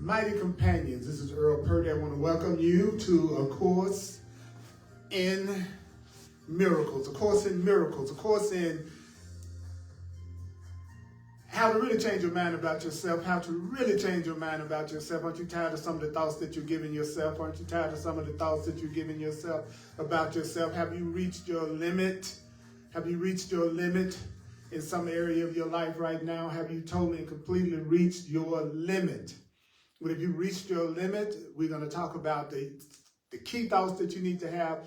Mighty companions, this is Earl Purdy. I want to welcome you to A Course in Miracles, A Course in Miracles, A Course in how to really change your mind about yourself, how to really change your mind about yourself. Aren't you tired of some of the thoughts that you're giving yourself? Aren't you tired of some of the thoughts that you're giving yourself about yourself? Have you reached your limit? Have you reached your limit in some area of your life right now? Have you totally and completely reached your limit? But if you reached your limit, we're going to talk about the key thoughts that you need to have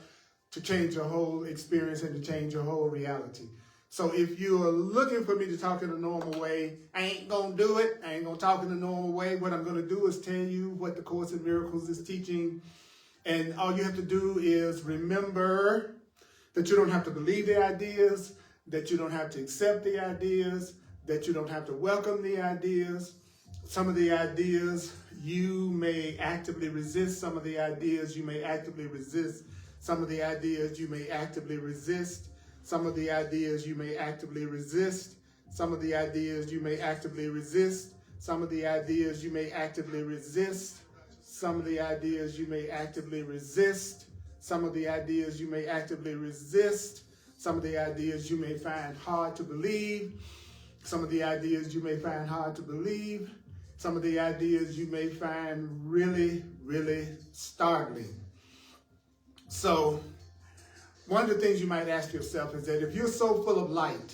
to change your whole experience and to change your whole reality. So if you're looking for me to talk in a normal way, I ain't going to do it. I ain't going to talk in a normal way. What I'm going to do is tell you what the Course in Miracles is teaching. And all you have to do is remember that you don't have to believe the ideas, that you don't have to accept the ideas, that you don't have to welcome the ideas. Some of the ideas you may actively resist. Some of the ideas you may actively resist. Some of the ideas you may actively resist. Some of the ideas you may actively resist. Some of the ideas you may actively resist. Some of the ideas you may actively resist. Some of the ideas you may actively resist. Some of the ideas you may actively resist. Some of the ideas you may find hard to believe. Some of the ideas you may find hard to believe. Some of the ideas you may find really, really startling. So, one of the things you might ask yourself is that if you're so full of light,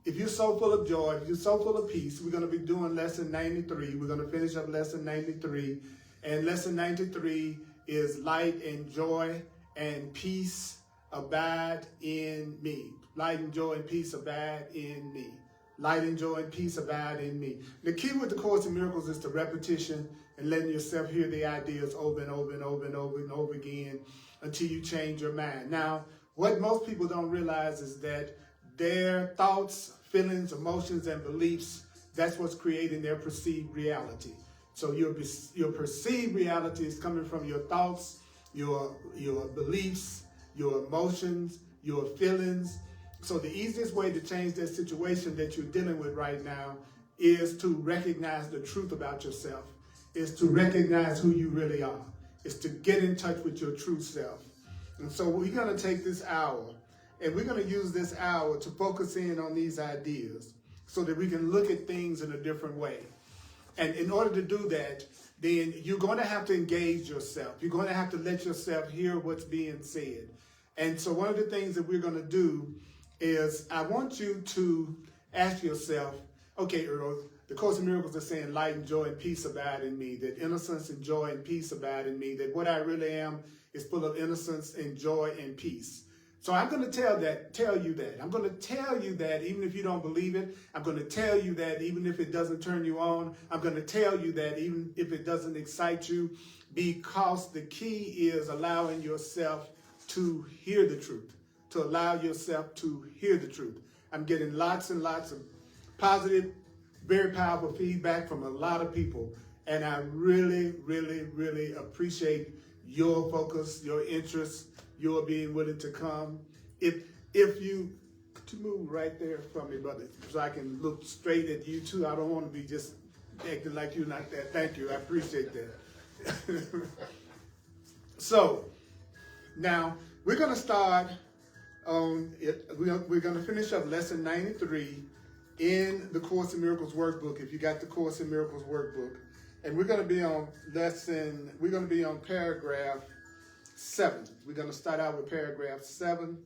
if you're so full of joy, if you're so full of peace, we're going to be doing lesson 93. We're going to finish up lesson 93. And lesson 93 is light and joy and peace abide in me. Light and joy and peace abide in me. Light and joy and peace abide in me. The key with the Course in Miracles is the repetition and letting yourself hear the ideas over and over and over and over and over again until you change your mind. Now, what most people don't realize is that their thoughts, feelings, emotions, and beliefs, that's what's creating their perceived reality. So your perceived reality is coming from your thoughts, your beliefs, your emotions, your feelings. So the easiest way to change that situation that you're dealing with right now is to recognize the truth about yourself, is to recognize who you really are, is to get in touch with your true self. And so we're going to take this hour, and we're going to use this hour to focus in on these ideas so that we can look at things in a different way. And in order to do that, then you're going to have to engage yourself. You're going to have to let yourself hear what's being said. And so one of the things that we're going to do is I want you to ask yourself, okay, Earl, the Course in Miracles is saying light and joy and peace abide in me, that innocence and joy and peace abide in me, that what I really am is full of innocence and joy and peace. So I'm going to tell you that. I'm going to tell you that even if you don't believe it. I'm going to tell you that even if it doesn't turn you on. I'm going to tell you that even if it doesn't excite you, because the key is allowing yourself to hear the truth, to allow yourself to hear the truth. I'm getting lots and lots of positive, very powerful feedback from a lot of people. And I really, really, really appreciate your focus, your interest, your being willing to come. If you, could you move right there from me, brother, so I can look straight at you too. I don't want to be just acting like you're not there. Thank you, I appreciate that. So, now we're going to start on it. We're going to finish up lesson 93 in the Course in Miracles Workbook, if you got the Course in Miracles Workbook. And we're going to be on paragraph 7. We're going to start out with paragraph 7,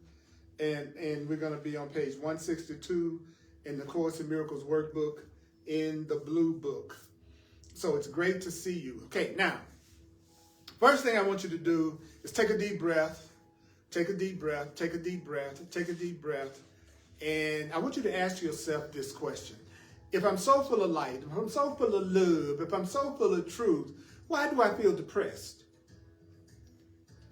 and we're going to be on page 162 in the Course in Miracles Workbook in the blue book. So it's great to see you. Okay, now, first thing I want you to do is take a deep breath, take a deep breath, take a deep breath, take a deep breath, and I want you to ask yourself this question. If I'm so full of light, if I'm so full of love, if I'm so full of truth, why do I feel depressed?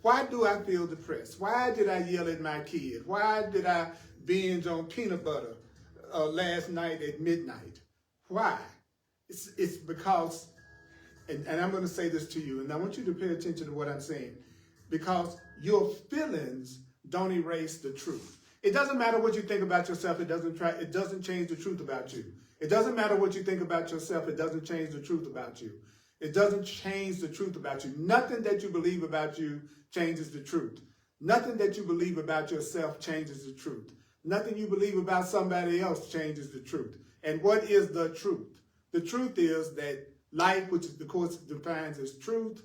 Why do I feel depressed? Why did I yell at my kid? Why did I binge on peanut butter last night at midnight? Why? It's because, and I'm going to say this to you, and I want you to pay attention to what I'm saying, because your feelings don't erase the truth. It doesn't matter what you think about yourself. It doesn't change the truth about you. It doesn't matter what you think about yourself. It doesn't change the truth about you. It doesn't change the truth about you. Nothing that you believe about you changes the truth. Nothing that you believe about yourself changes the truth. Nothing you believe about somebody else changes the truth. And what is the truth? The truth is that light, which the Course defines as truth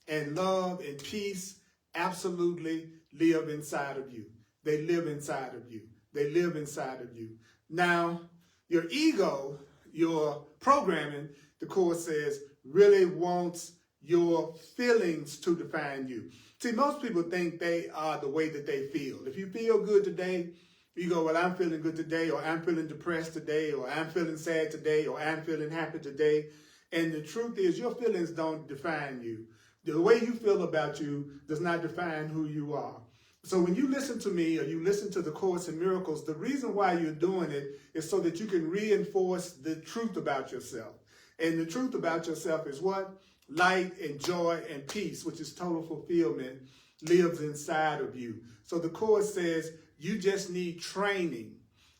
and love and peace, absolutely live inside of you. They live inside of you. They live inside of you. Now, your ego, your programming, the Course says, really wants your feelings to define you. See, most people think they are the way that they feel. If you feel good today, you go, well, I'm feeling good today, or I'm feeling depressed today, or I'm feeling sad today, or I'm feeling happy today. And the truth is, your feelings don't define you. The way you feel about you does not define who you are. So when you listen to me or you listen to the Course in Miracles, the reason why you're doing it is so that you can reinforce the truth about yourself. And the truth about yourself is what? Light and joy and peace, which is total fulfillment, lives inside of you. So the Course says you just need training,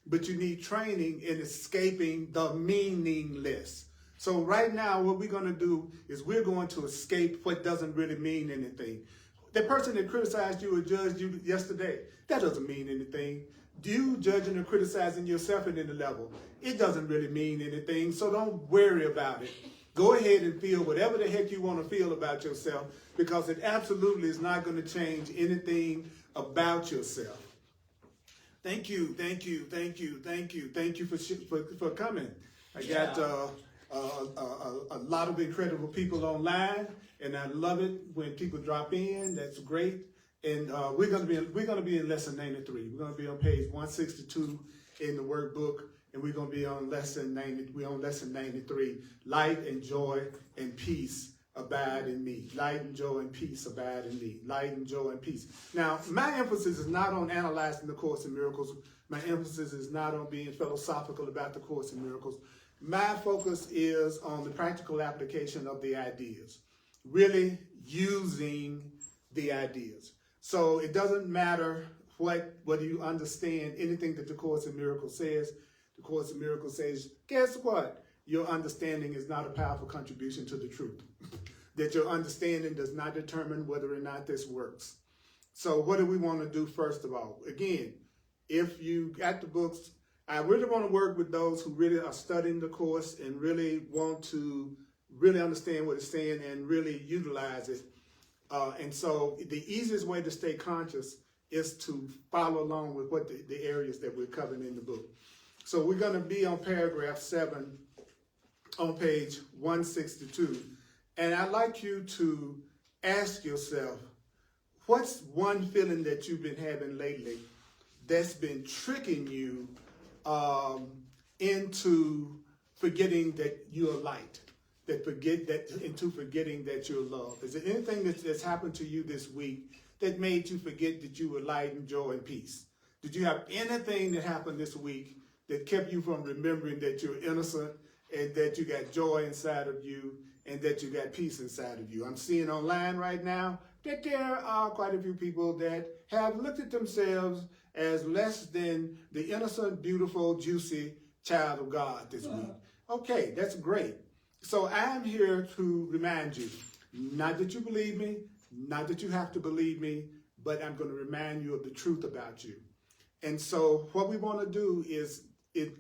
but you need training in escaping the meaningless. So right now, what we're going to do is we're going to escape what doesn't really mean anything. The person that criticized you or judged you yesterday, that doesn't mean anything. You judging or criticizing yourself at any level, it doesn't really mean anything, so don't worry about it. Go ahead and feel whatever the heck you want to feel about yourself, because it absolutely is not going to change anything about yourself. Thank you, thank you, thank you, thank you, thank you for coming. I got a lot of incredible people online, and I love it when people drop in. That's great. And we're gonna be in lesson 93. We're gonna be on page 162 in the workbook, and we're gonna be on lesson 90. We're on lesson 93. Light and joy and peace abide in me. Light and joy and peace abide in me. Light and joy and peace. Now, my emphasis is not on analyzing the Course in Miracles. My emphasis is not on being philosophical about the Course in Miracles. My focus is on the practical application of the ideas, really using the ideas. So it doesn't matter whether you understand anything that the Course in Miracles says. The Course in Miracles says, guess what? Your understanding is not a powerful contribution to the truth. That your understanding does not determine whether or not this works. So what do we want to do first of all? Again, if you got the books, I really want to work with those who really are studying the Course and really want to really understand what it's saying and really utilize it. And so the easiest way to stay conscious is to follow along with what the areas that we're covering in the book. So we're going to be on paragraph 7 on page 162. And I'd like you to ask yourself, what's one feeling that you've been having lately that's been tricking you into forgetting that you're light, into forgetting that you're loved? Is there anything that's happened to you this week that made you forget that you were light and joy and peace? Did you have anything that happened this week that kept you from remembering that you're innocent and that you got joy inside of you and that you got peace inside of you? I'm seeing online right now that there are quite a few people that have looked at themselves as less than the innocent, beautiful, juicy child of God this week. Okay, that's great. So I'm here to remind you, not that you believe me, not that you have to believe me, but I'm going to remind you of the truth about you. And so what we want to do is,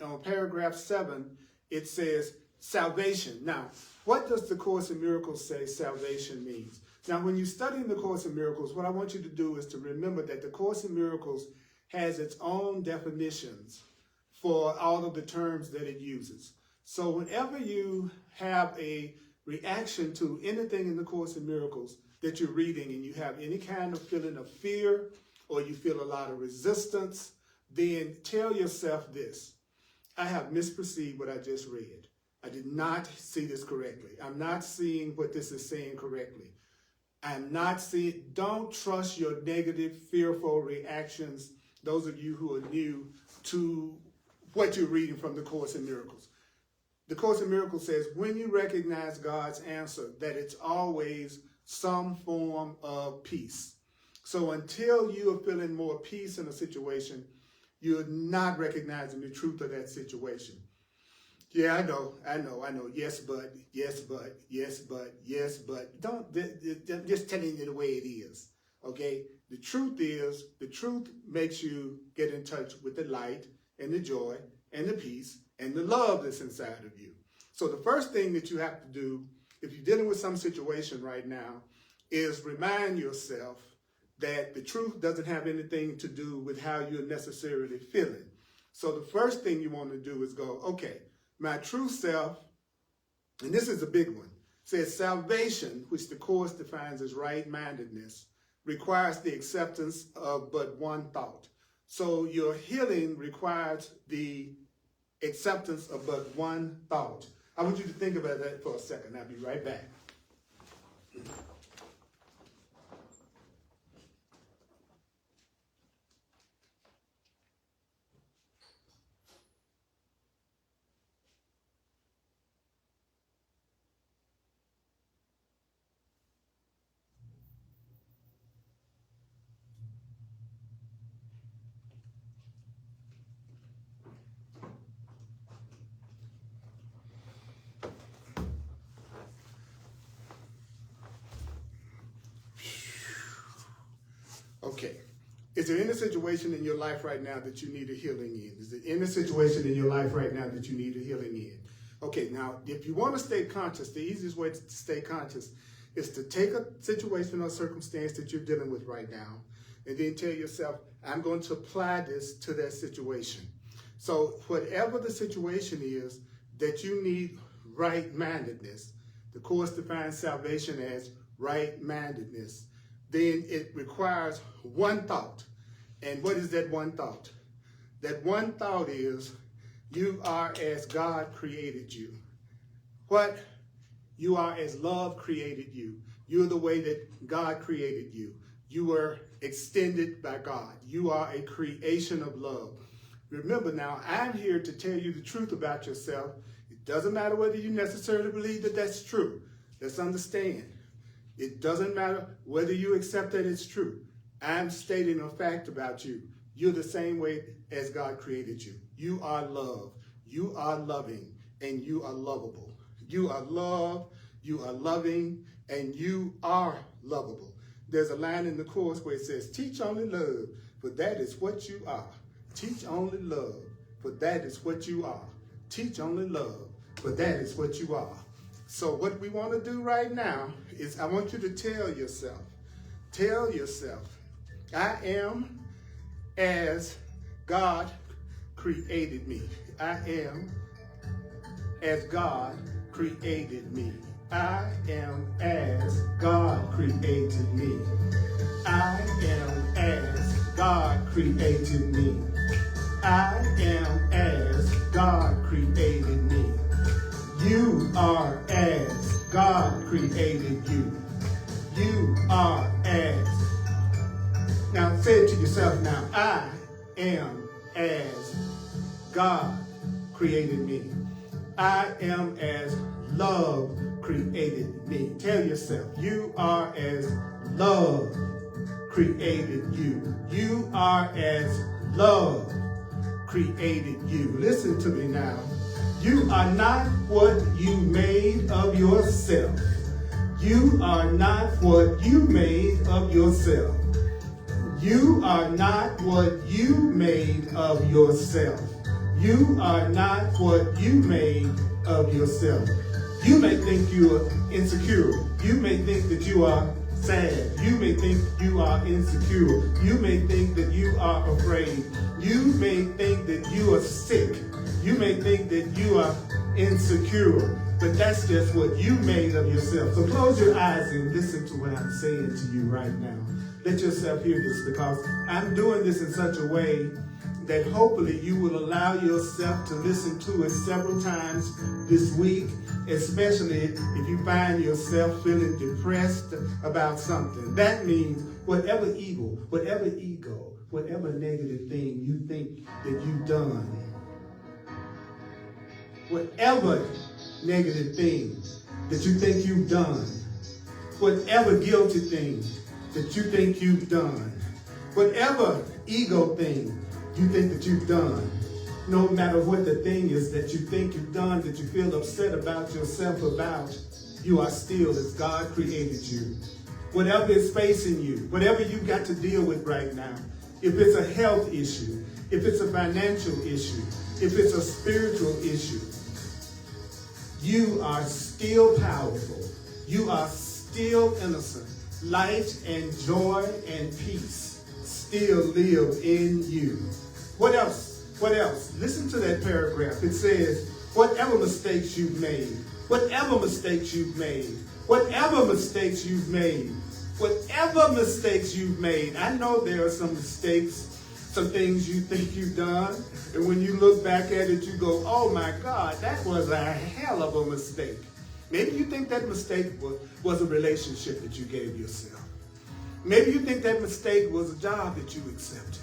on paragraph 7, it says salvation. Now, what does the Course in Miracles say salvation means? Now, when you're studying the Course in Miracles, what I want you to do is to remember that the Course in Miracles has its own definitions for all of the terms that it uses. So whenever you have a reaction to anything in the Course in Miracles that you're reading and you have any kind of feeling of fear or you feel a lot of resistance, then tell yourself this: I have misperceived what I just read. I did not see this correctly. I'm not seeing what this is saying correctly. I'm not seeing, don't trust your negative, fearful reactions, those of you who are new to what you're reading from the Course in Miracles. The Course in Miracles says when you recognize God's answer, that it's always some form of peace. So until you are feeling more peace in a situation, you're not recognizing the truth of that situation. Yeah, I know. Yes, but, yes, but, yes, but, yes, but. Don't, just telling you the way it is, okay? The truth is, the truth makes you get in touch with the light and the joy and the peace and the love that's inside of you. So the first thing that you have to do, if you're dealing with some situation right now, is remind yourself that the truth doesn't have anything to do with how you're necessarily feeling. So the first thing you want to do is go, okay, my true self, and this is a big one, says salvation, which the Course defines as right-mindedness, requires the acceptance of but one thought. So your healing requires the acceptance of but one thought. I want you to think about that for a second. I'll be right back. Okay. Is there any situation in your life right now that you need a healing in? Is there any situation in your life right now that you need a healing in? Okay, now, if you want to stay conscious, the easiest way to stay conscious is to take a situation or circumstance that you're dealing with right now and then tell yourself, I'm going to apply this to that situation. So whatever the situation is that you need right-mindedness, the Course defines salvation as right-mindedness, then it requires one thought. And what is that one thought? That one thought is, you are as God created you. What? You are as love created you. You're the way that God created you. You were extended by God. You are a creation of love. Remember now, I'm here to tell you the truth about yourself. It doesn't matter whether you necessarily believe that that's true. Let's understand. It doesn't matter whether you accept that it's true. I'm stating a fact about you. You're the same way as God created you. You are love. You are loving, and you are lovable. You are love, you are loving, and you are lovable. There's a line in the Course where it says, teach only love, for that is what you are. Teach only love, for that is what you are. Teach only love, for that is what you are. So what we want to do right now is I want you to tell yourself, I am as God created me. I am as God created me. I am as God created me. I am as God created me. I am as God created me. You are as God created you. You are as. Now say it to yourself now. I am as God created me. I am as love created me. Tell yourself, you are as love created you. You are as love created you. Listen to me now. You are not what you made of yourself. You are not what you made of yourself. You are not what you made of yourself. You are not what you made of yourself. You may think you are insecure. You may think that you are sad. You may think you are insecure. You may think that you are afraid. You may think that you are sick. You may think that you are insecure. But that's just what you made of yourself. So close your eyes and listen to what I'm saying to you right now. Let yourself hear this, because I'm doing this in such a way that hopefully you will allow yourself to listen to it several times this week, especially if you find yourself feeling depressed about something. That means whatever evil, whatever ego, whatever negative thing you think that you've done, whatever negative thing that you think you've done, whatever guilty thing that you think you've done, whatever ego thing you think that you've done, No matter what the thing is that you think you've done, that you feel upset about yourself about, you are still as God created you. Whatever is facing you, whatever you've got to deal with right now, if it's a health issue, if it's a financial issue, if it's a spiritual issue, you are still powerful. You are still innocent. Light and joy and peace still live in you. What else? What else? Listen to that paragraph. It says, whatever mistakes you've made, whatever mistakes you've made, whatever mistakes you've made, whatever mistakes you've made. I know there are some mistakes, some things you think you've done, and when you look back at it, you go, oh my God, that was a hell of a mistake. Maybe you think that mistake was a relationship that you gave yourself. Maybe you think that mistake was a job that you accepted.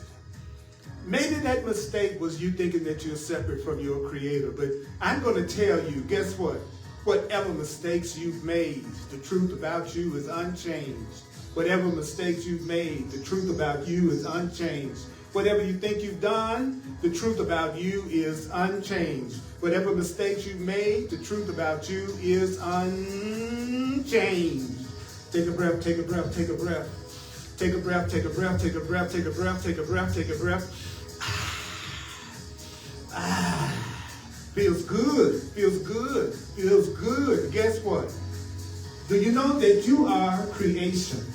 Maybe that mistake was you thinking that you're separate from your Creator. But I'm going to tell you, guess what? Whatever mistakes you've made, the truth about you is unchanged. Whatever mistakes you've made, the truth about you is unchanged. Whatever you think you've done, the truth about you is unchanged. Whatever mistakes you've made, the truth about you is unchanged. Take a breath, take a breath, take a breath. Take a breath, take a breath, take a breath, take a breath, take a breath, take a breath. Feels good, feels good, feels good. Guess what? Do you know that you are creation?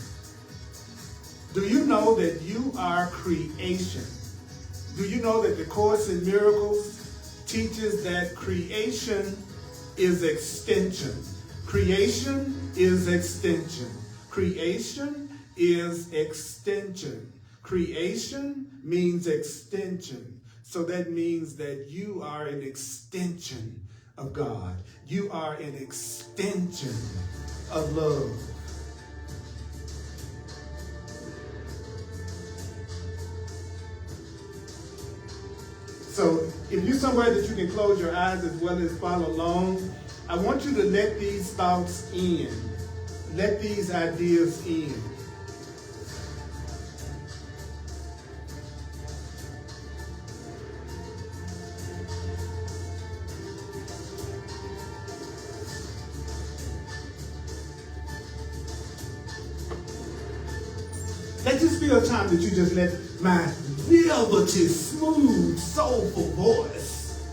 Do you know that you are creation? Do you know that the Course in Miracles teaches that creation is extension? Creation is extension. Creation is extension. Creation means extension. So that means that you are an extension of God. You are an extension of love. So if you're somewhere that you can close your eyes as well as follow along, I want you to let these thoughts in. Let these ideas in. Let this be a time that you just let my velvety, smooth, soulful voice,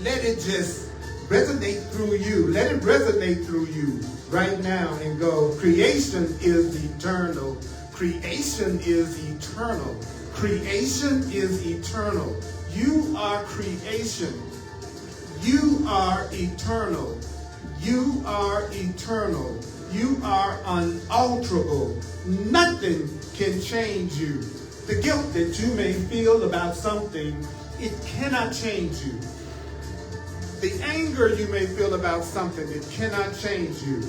let it just resonate through you. Let it resonate through you right now and go, creation is eternal. Creation is eternal. Creation is eternal. You are creation. You are eternal. You are eternal. You are unalterable. Nothing can change you. The guilt that you may feel about something, it cannot change you. The anger you may feel about something, it cannot change you.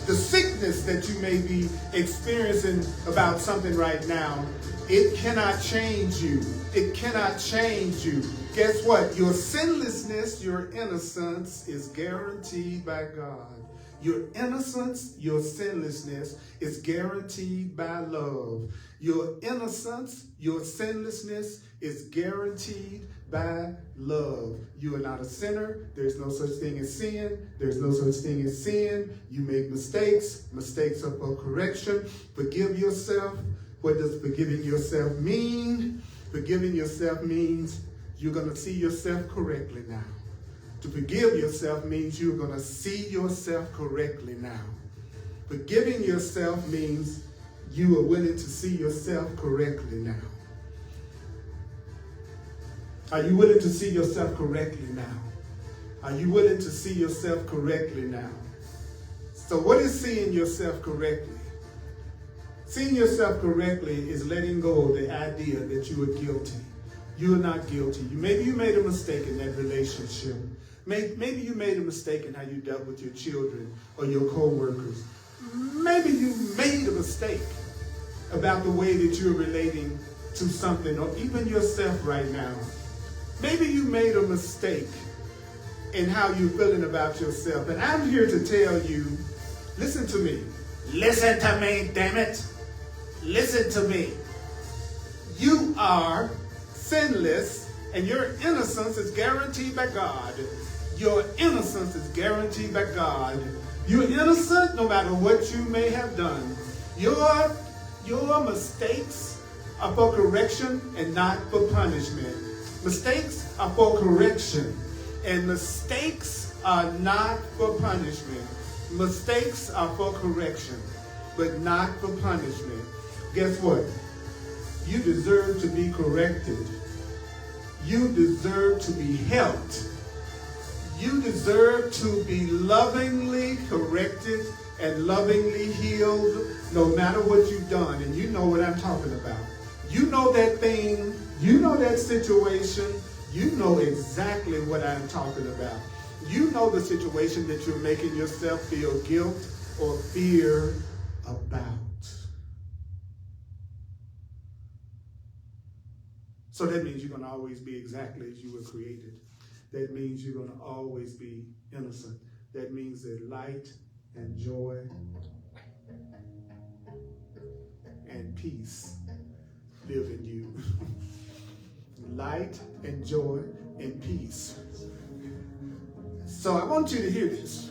The sickness that you may be experiencing about something right now, it cannot change you. It cannot change you. Guess what? Your sinlessness, your innocence is guaranteed by God. Your innocence, your sinlessness is guaranteed by love. Your innocence, your sinlessness is guaranteed by love. You are not a sinner. There's no such thing as sin. There's no such thing as sin. You make mistakes. Mistakes are for correction. Forgive yourself. What does forgiving yourself mean? Forgiving yourself means you're going to see yourself correctly now. To forgive yourself means you're going to see yourself correctly now. Forgiving yourself means you are willing to see yourself correctly now. Are you willing to see yourself correctly now? Are you willing to see yourself correctly now? So what is seeing yourself correctly? Seeing yourself correctly is letting go of the idea that you are guilty. You are not guilty. Maybe you made a mistake in that relationship. Maybe you made a mistake in how you dealt with your children or your co-workers. Maybe you made a mistake about the way that you're relating to something or even yourself right now. Maybe you made a mistake in how you're feeling about yourself. And I'm here to tell you, listen to me. Listen to me, damn it. Listen to me. You are sinless And your innocence is guaranteed by God. Your innocence is guaranteed by God. You're innocent no matter what you may have done. Your mistakes are for correction and not for punishment. Mistakes are for correction, and mistakes are not for punishment. Mistakes are for correction, but not for punishment. Guess what? You deserve to be corrected. You deserve to be helped. You deserve to be lovingly corrected and lovingly healed no matter what you've done. And you know what I'm talking about. You know that thing. You know that situation. You know exactly what I'm talking about. You know the situation that you're making yourself feel guilt or fear about. So that means you're going to always be exactly as you were created. That means you're going to always be innocent. That means that light and joy and peace live in you. Light and joy and peace. So I want you to hear this.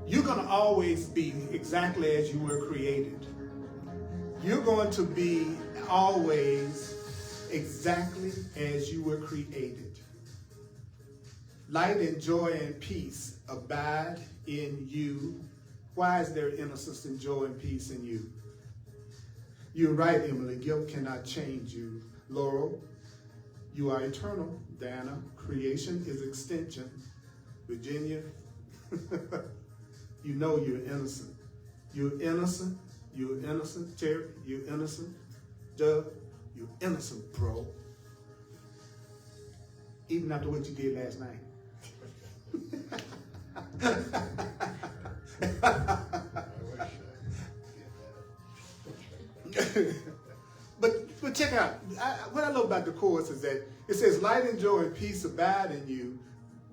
You're going to always be exactly as you were created. You're going to be always exactly as you were created. Light and joy and peace abide in you. Why is there innocence and joy and peace in you? You're right, Emily. Guilt cannot change you. Laurel, you are eternal. Dana, creation is extension. Virginia, you know you're innocent. You're innocent. You're innocent. Terry, you're innocent. Doug, you're innocent, bro. Even after what you did last night. But check out, what I love about the chorus is that it says light and joy and peace abide in you,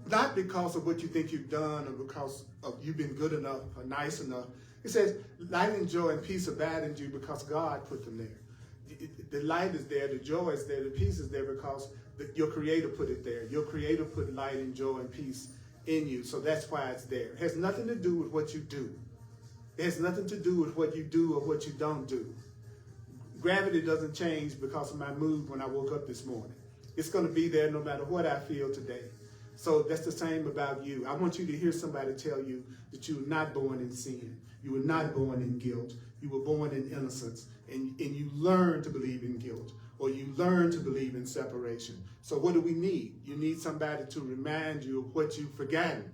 not because of what you think you've done or because of you've been good enough or nice enough. It says light and joy and peace abide in you because God put them there. The light is there, the joy is there, the peace is there because your Creator put it there. Your Creator put light and joy and peace in you, so that's why it's there. It has nothing to do with what you do. It has nothing to do with what you do or what you don't do. Gravity doesn't change because of my mood when I woke up this morning. It's going to be there no matter what I feel today. So that's the same about you. I want you to hear somebody tell you that you were not born in sin. You were not born in guilt. You were born in innocence. And you learn to believe in guilt, or you learn to believe in separation. So what do we need? You need somebody to remind you of what you've forgotten.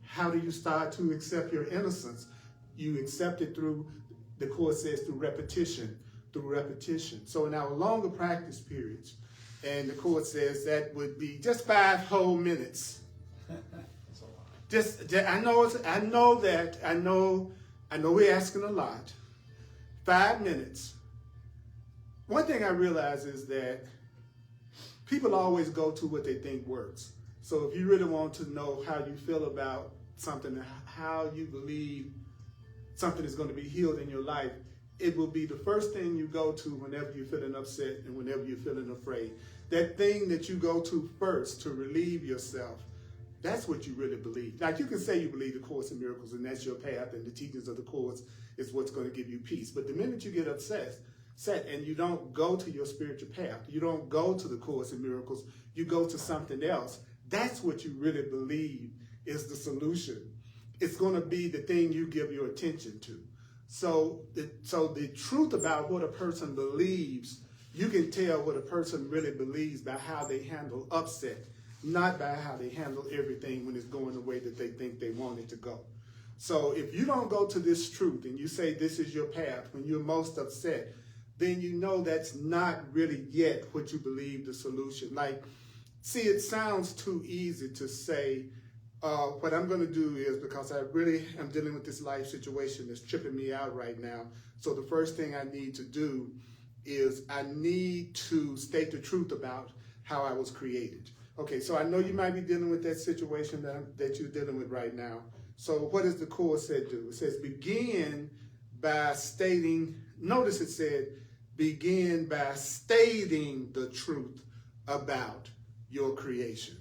How do you start to accept your innocence? You accept it through, the Course says, through repetition. Through repetition. So in our longer practice periods, and the Course says that would be just 5 whole minutes. I know we're asking a lot. 5 minutes. One thing I realize is that people always go to what they think works. So if you really want to know how you feel about something and how you believe something is going to be healed in your life, it will be the first thing you go to whenever you're feeling upset and whenever you're feeling afraid. That thing that you go to first to relieve yourself, that's what you really believe. Like, you can say you believe the Course in Miracles and that's your path and the teachings of the Course is what's going to give you peace. But the minute you get upset and you don't go to your spiritual path, you don't go to the Course in Miracles, you go to something else, that's what you really believe is the solution. It's going to be the thing you give your attention to. So the truth about what a person believes, you can tell what a person really believes by how they handle upset, not by how they handle everything when it's going the way that they think they want it to go. So if you don't go to this truth and you say this is your path when you're most upset, then you know that's not really yet what you believe the solution. Like, see, it sounds too easy to say, what I'm going to do is, because I really am dealing with this life situation that's tripping me out right now. So the first thing I need to do is I need to state the truth about how I was created. Okay, so I know you might be dealing with that situation that you're dealing with right now. So what does the Course say do? It says begin by stating, notice it said, begin by stating the truth about your creation.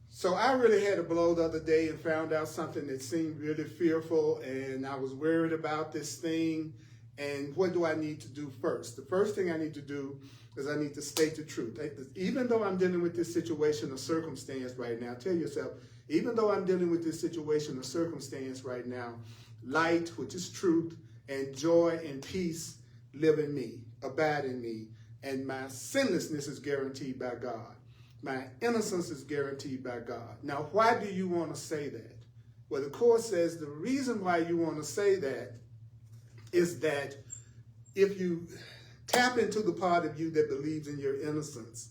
So I really had a blow the other day and found out something that seemed really fearful, and I was worried about this thing. And what do I need to do first? The first thing I need to do is I need to state the truth. Even though I'm dealing with this situation or circumstance right now, tell yourself, even though I'm dealing with this situation or circumstance right now, light, which is truth, and joy and peace live in me, abide in me, and my sinlessness is guaranteed by God. My innocence is guaranteed by God. Now, why do you want to say that? Well, the Course says the reason why you want to say that is that if you tap into the part of you that believes in your innocence,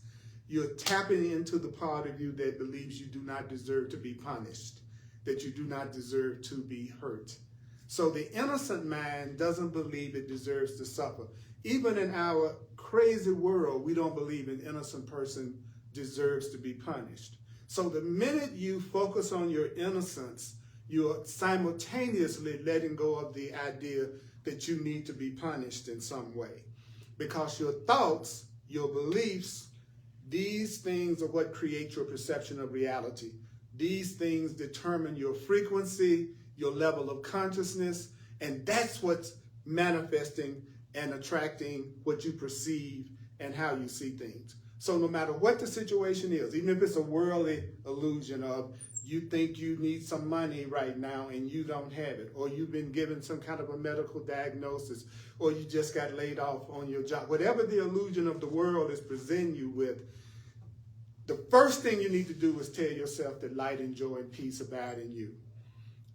you're tapping into the part of you that believes you do not deserve to be punished, that you do not deserve to be hurt. So the innocent mind doesn't believe it deserves to suffer. Even in our crazy world, we don't believe an innocent person deserves to be punished. So the minute you focus on your innocence, you're simultaneously letting go of the idea that you need to be punished in some way. Because your thoughts, your beliefs, these things are what create your perception of reality. These things determine your frequency, your level of consciousness, and that's what's manifesting and attracting what you perceive and how you see things. So no matter what the situation is, even if it's a worldly illusion of you think you need some money right now and you don't have it, or you've been given some kind of a medical diagnosis, or you just got laid off on your job, whatever the illusion of the world is presenting you with, the first thing you need to do is tell yourself that light and joy and peace abide in you.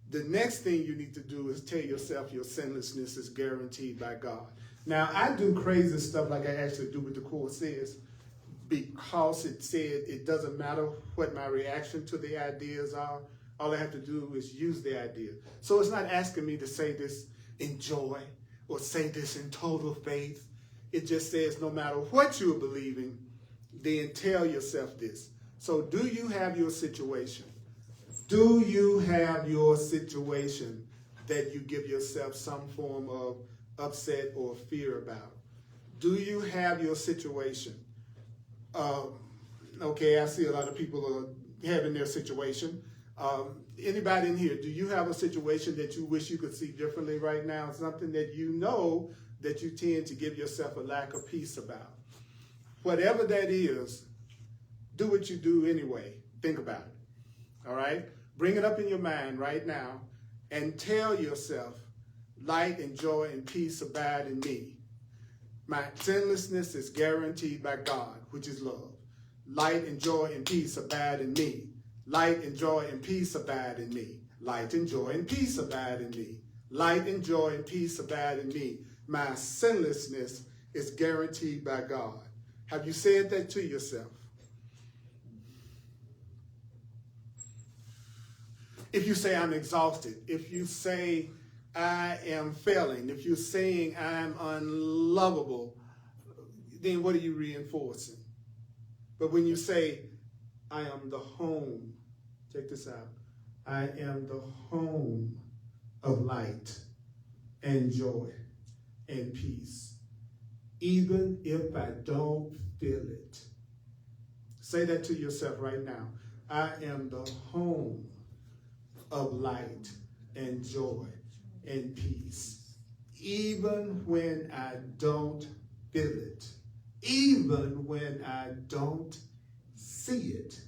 The next thing you need to do is tell yourself your sinlessness is guaranteed by God. Now, I do crazy stuff like I actually do what the Course says, because it said it doesn't matter what my reaction to the ideas are. All I have to do is use the idea. So it's not asking me to say this in joy or say this in total faith. It just says no matter what you're believing, then tell yourself this. So do you have your situation? Do you have your situation that you give yourself some form of upset or fear about? Do you have your situation? Okay, I see a lot of people are having their situation. Anybody in here, do you have a situation that you wish you could see differently right now? Something that you know that you tend to give yourself a lack of peace about? Whatever that is, do what you do anyway. Think about it, all right? Bring it up in your mind right now and tell yourself, light and joy and peace abide in me. My sinlessness is guaranteed by God, which is love. Light and joy and peace abide in me. Light and joy and peace abide in me. Light and joy and peace abide in me. Light and joy and peace abide in me. My sinlessness is guaranteed by God. Have you said that to yourself? If you say I'm exhausted, if you say I am failing, if you're saying I'm unlovable, then what are you reinforcing? But when you say, I am the home, check this out, I am the home of light and joy and peace, even if I don't feel it. Say that to yourself right now. I am the home of light and joy and peace, even when I don't feel it, even when I don't see it,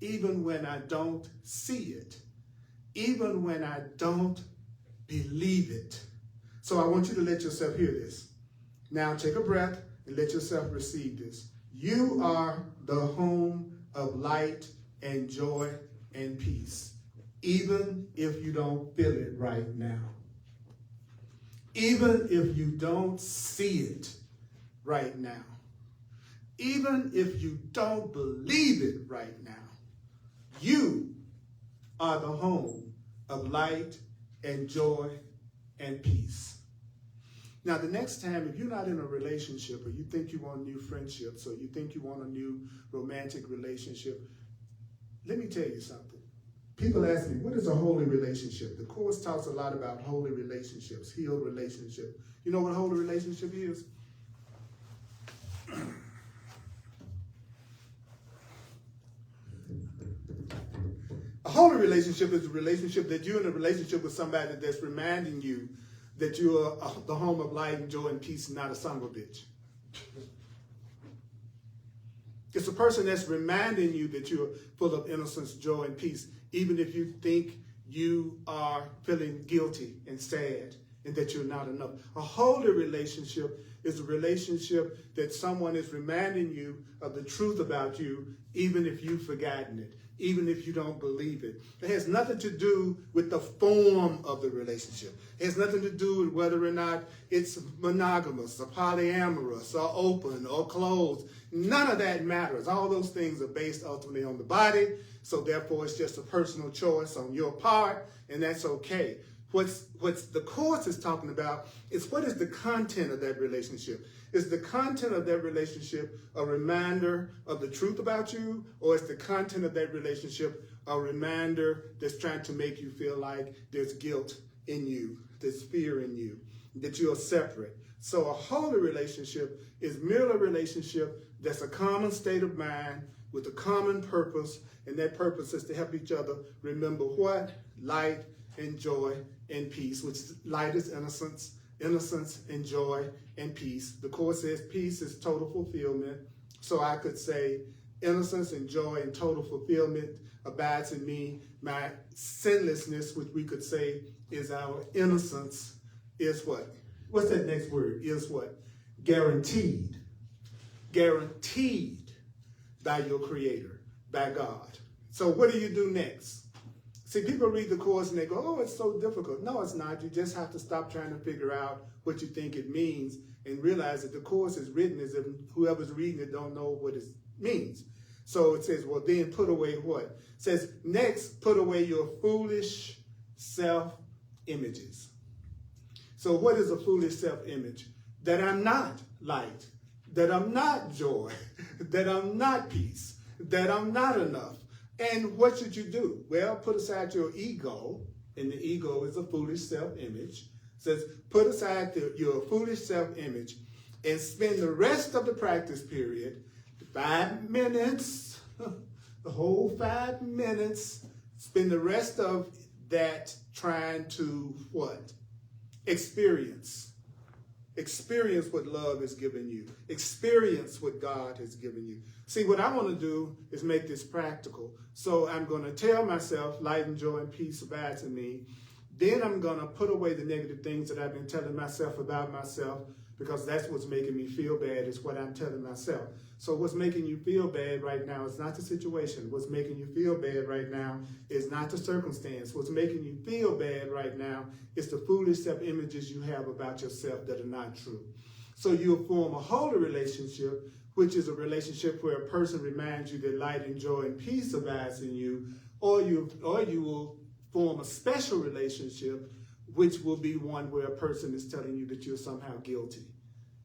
even when I don't see it, even when I don't believe it. So I want you to let yourself hear this. Now take a breath and let yourself receive this. You are the home of light and joy and peace, even if you don't feel it right now. Even if you don't see it right now. Even if you don't believe it right now. You are the home of light and joy and peace. Now, the next time, if you're not in a relationship, or you think you want new friendships, or you think you want a new romantic relationship, let me tell you something. People ask me, what is a holy relationship? The Course talks a lot about holy relationships, healed relationships. You know what a holy relationship is? holy relationship is a relationship that you're in a relationship with somebody that's reminding you that you are the home of light and joy and peace and not a son of a bitch. It's a person that's reminding you that you're full of innocence, joy, and peace, even if you think you are feeling guilty and sad and that you're not enough. A holy relationship is a relationship that someone is reminding you of the truth about you, even if you've forgotten it, even if you don't believe it. It has nothing to do with the form of the relationship. It has nothing to do with whether or not it's monogamous or polyamorous or open or closed. None of that matters. All those things are based ultimately on the body, so therefore it's just a personal choice on your part, and that's okay. What's the Course is talking about is what is the content of that relationship. Is the content of that relationship a reminder of the truth about you, or is the content of that relationship a reminder that's trying to make you feel like there's guilt in you, there's fear in you, that you are separate? So a holy relationship is merely a relationship that's a common state of mind with a common purpose, and that purpose is to help each other remember what? Light and joy and peace, which light is innocence, innocence and joy and peace. The Course says peace is total fulfillment. So I could say innocence and joy and total fulfillment abides in me. My sinlessness, which we could say is our innocence, is what? What's that next word? Is what? Guaranteed. Guaranteed by your Creator, by God. So what do you do next? See, people read the Course and they go, oh, it's so difficult. No, it's not. You just have to stop trying to figure out what you think it means and realize that the Course is written as if whoever's reading it don't know what it means. So it says, well, then put away what? It says, next, put away your foolish self-images. So what is a foolish self-image? That I'm not light, that I'm not joy, that I'm not peace, that I'm not enough. And what should you do? Well, put aside your ego, and the ego is a foolish self-image. It says, put aside your foolish self-image and spend the rest of the practice period, 5 minutes, the whole 5 minutes, spend the rest of that trying to what? Experience what love has given you. Experience what God has given you. See, what I want to do is make this practical. So I'm going to tell myself, light and joy and peace abides in me. Then I'm going to put away the negative things that I've been telling myself about myself, because that's what's making me feel bad, is what I'm telling myself. So what's making you feel bad right now is not the situation. What's making you feel bad right now is not the circumstance. What's making you feel bad right now is the foolish self-images you have about yourself that are not true. So you'll form a holy relationship, which is a relationship where a person reminds you that light and joy and peace abides in you, or you will form a special relationship, which will be one where a person is telling you that you're somehow guilty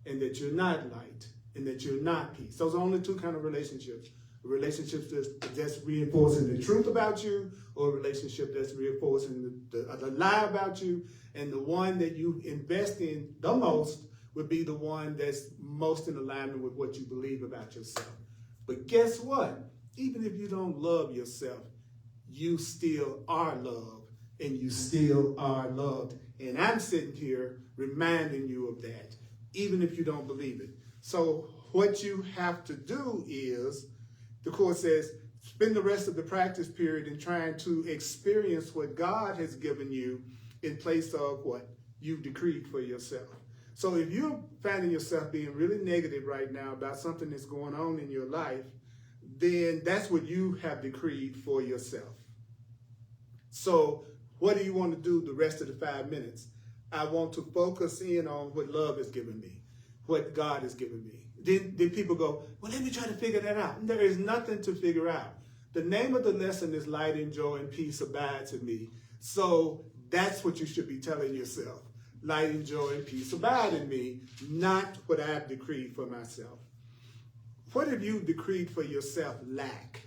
and that you're not light and that you're not peace. Those are only two kinds of relationships. A relationship that's reinforcing the truth about you, or a relationship that's reinforcing the lie about you. And the one that you invest in the most would be the one that's most in alignment with what you believe about yourself. But guess what? Even if you don't love yourself, you still are loved, and you still are loved. And I'm sitting here reminding you of that, even if you don't believe it. So what you have to do is, the Course says, spend the rest of the practice period in trying to experience what God has given you in place of what you've decreed for yourself. So if you're finding yourself being really negative right now about something that's going on in your life, then that's what you have decreed for yourself. So what do you want to do the rest of the 5 minutes? I want to focus in on what love has given me, what God has given me. Then people go, well, let me try to figure that out. There is nothing to figure out. The name of the lesson is light and joy and peace abides in me. So that's what you should be telling yourself. Light and joy and peace abide in me, not what I've decreed for myself. What have you decreed for yourself lack?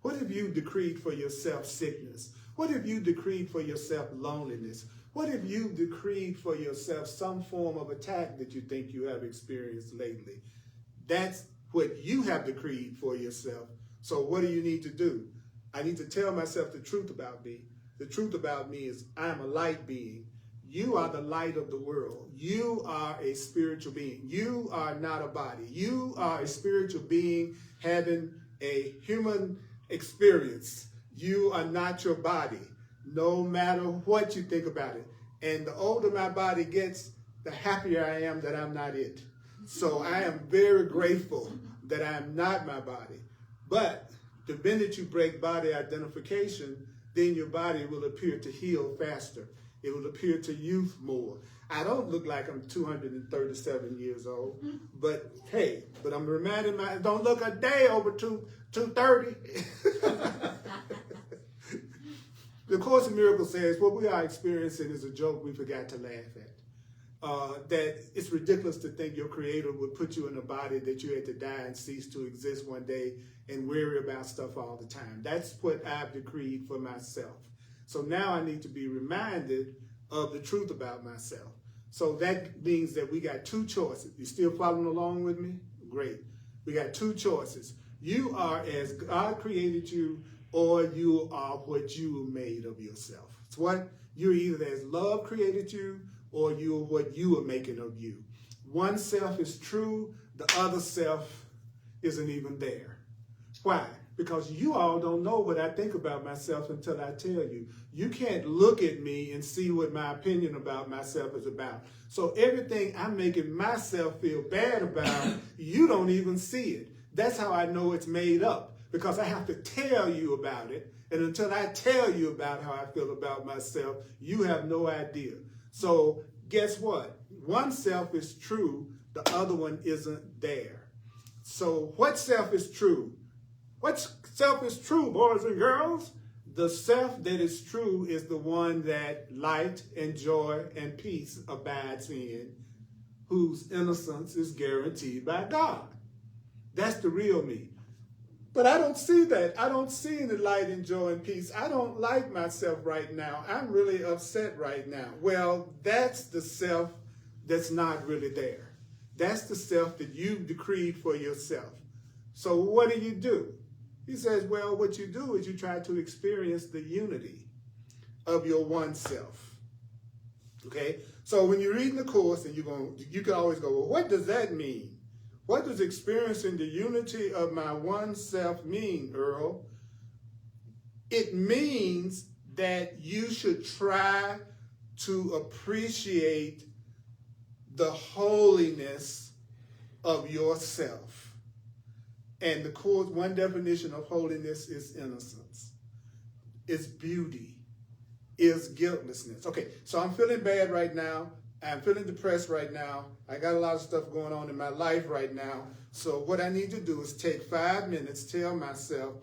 What have you decreed for yourself sickness? What have you decreed for yourself loneliness? What have you decreed for yourself some form of attack that you think you have experienced lately? That's what you have decreed for yourself. So what do you need to do? I need to tell myself the truth about me. The truth about me is I am a light being. You are the light of the world. You are a spiritual being. You are not a body. You are a spiritual being having a human experience. You are not your body, no matter what you think about it. And the older my body gets, the happier I am that I'm not it. So I am very grateful that I am not my body. But the minute you break body identification, then your body will appear to heal faster. It will appear to youth more. I don't look like I'm 237 years old, but hey, I'm reminding don't look a day over 230. The Course in Miracles says what we are experiencing is a joke we forgot to laugh at. That it's ridiculous to think your Creator would put you in a body that you had to die and cease to exist one day and worry about stuff all the time. That's what I've decreed for myself. So now I need to be reminded of the truth about myself. So that means that we got two choices. You still following along with me? Great. We got two choices. You are as God created you, or you are what you made of yourself. It's what you're either as love created you, or you're what you are making of you. One self is true, the other self isn't even there. Why? Because you all don't know what I think about myself until I tell you. You can't look at me and see what my opinion about myself is about. So everything I'm making myself feel bad about, you don't even see it. That's how I know it's made up, because I have to tell you about it. And until I tell you about how I feel about myself, you have no idea. So guess what? One self is true, the other one isn't there. So what self is true? What self is true, boys and girls? The self that is true is the one that light and joy and peace abides in, whose innocence is guaranteed by God. That's the real me. But I don't see that. I don't see any light and joy and peace. I don't like myself right now. I'm really upset right now. Well, that's the self that's not really there. That's the self that you've decreed for yourself. So what do? He says, well, what you do is you try to experience the unity of your one self. Okay? So when you're reading the Course, and you can always go, well, what does that mean? What does experiencing the unity of my one self mean, Earl? It means that you should try to appreciate the holiness of yourself. And the Course, one definition of holiness is innocence, is beauty, is guiltlessness. Okay, so I'm feeling bad right now. I'm feeling depressed right now. I got a lot of stuff going on in my life right now. So what I need to do is take 5 minutes, tell myself,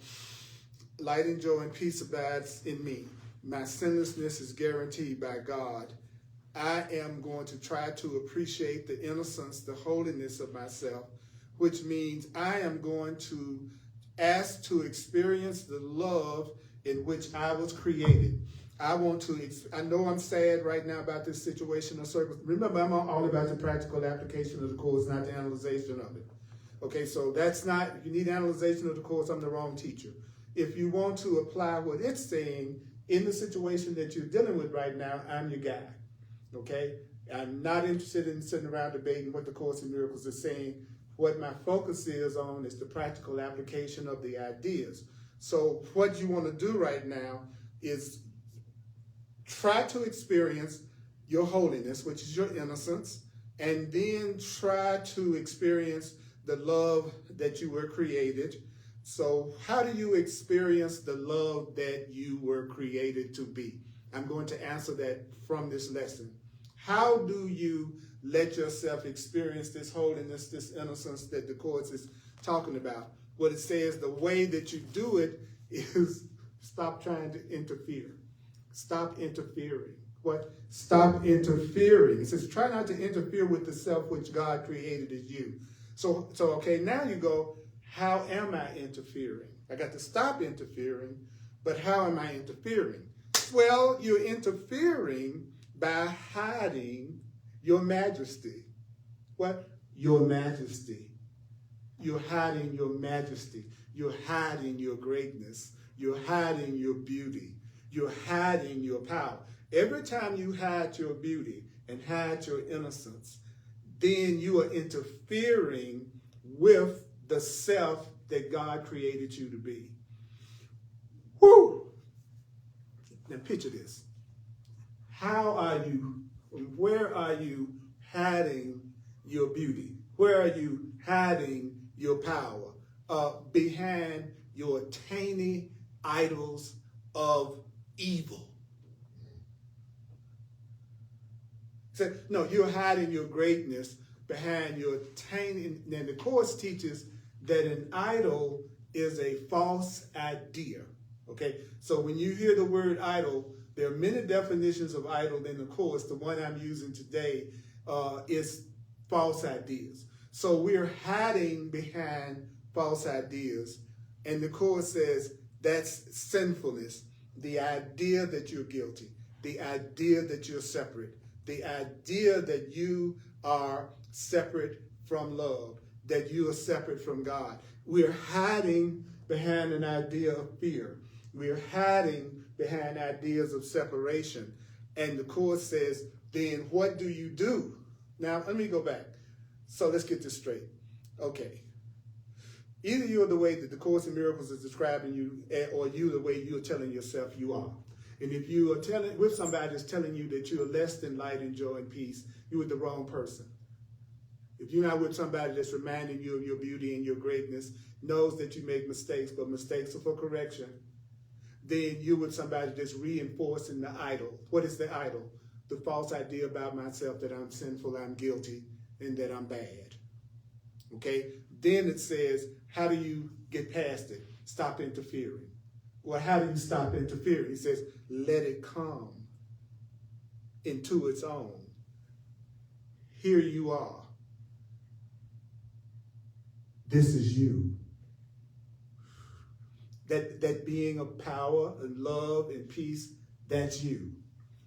light and joy and peace abides in me. My sinlessness is guaranteed by God. I am going to try to appreciate the innocence, the holiness of myself, which means I am going to ask to experience the love in which I was created. I know I'm sad right now about this situation or circumstance. Remember, I'm all about the practical application of the Course, not the analyzation of it. Okay, so that's not, if you need analyzation of the Course, I'm the wrong teacher. If you want to apply what it's saying in the situation that you're dealing with right now, I'm your guy. Okay? I'm not interested in sitting around debating what the Course in Miracles is saying. What my focus is on is the practical application of the ideas. So what you want to do right now is try to experience your holiness, which is your innocence, and then try to experience the love that you were created. So how do you experience the love that you were created to be? I'm going to answer that from this lesson. How do you let yourself experience this holiness, this innocence that the Course is talking about? What it says, the way that you do it is stop trying to interfere. Stop interfering. What? Stop interfering. It says, try not to interfere with the self which God created as you. So okay, now you go, how am I interfering? I got to stop interfering, but how am I interfering? Well, you're interfering by hiding your majesty. What? Your majesty. You're hiding your majesty. You're hiding your greatness. You're hiding your beauty. You're hiding your power. Every time you hide your beauty and hide your innocence, then you are interfering with the self that God created you to be. Woo! Now picture this. How are you, where are you hiding your beauty? Where are you hiding your power? Behind your tiny idols of evil. So, no, you're hiding your greatness behind your tiny, and the Course teaches that an idol is a false idea. Okay, so when you hear the word idol, there are many definitions of idol in the Course. The one I'm using today is false ideas. So we're hiding behind false ideas. And the Course says that's sinfulness. The idea that you're guilty. The idea that you're separate. The idea that you are separate from love. That you are separate from God. We're hiding behind an idea of fear. We're hiding behind ideas of separation. And the Course says, then what do you do? Now, let me go back. So let's get this straight. Okay. Either you're the way that the Course in Miracles is describing you, or you the way you're telling yourself you are. And if you are telling with somebody that's telling you that you're less than light and joy and peace, you're with the wrong person. If you're not with somebody that's reminding you of your beauty and your greatness, knows that you make mistakes, but mistakes are for correction, then you're with somebody that's reinforcing the idol. What is the idol? The false idea about myself that I'm sinful, I'm guilty, and that I'm bad. Okay? Then it says, how do you get past it? Stop interfering. Well, how do you stop interfering? He says, let it come into its own. Here you are. This is you. That being of power and love and peace, that's you.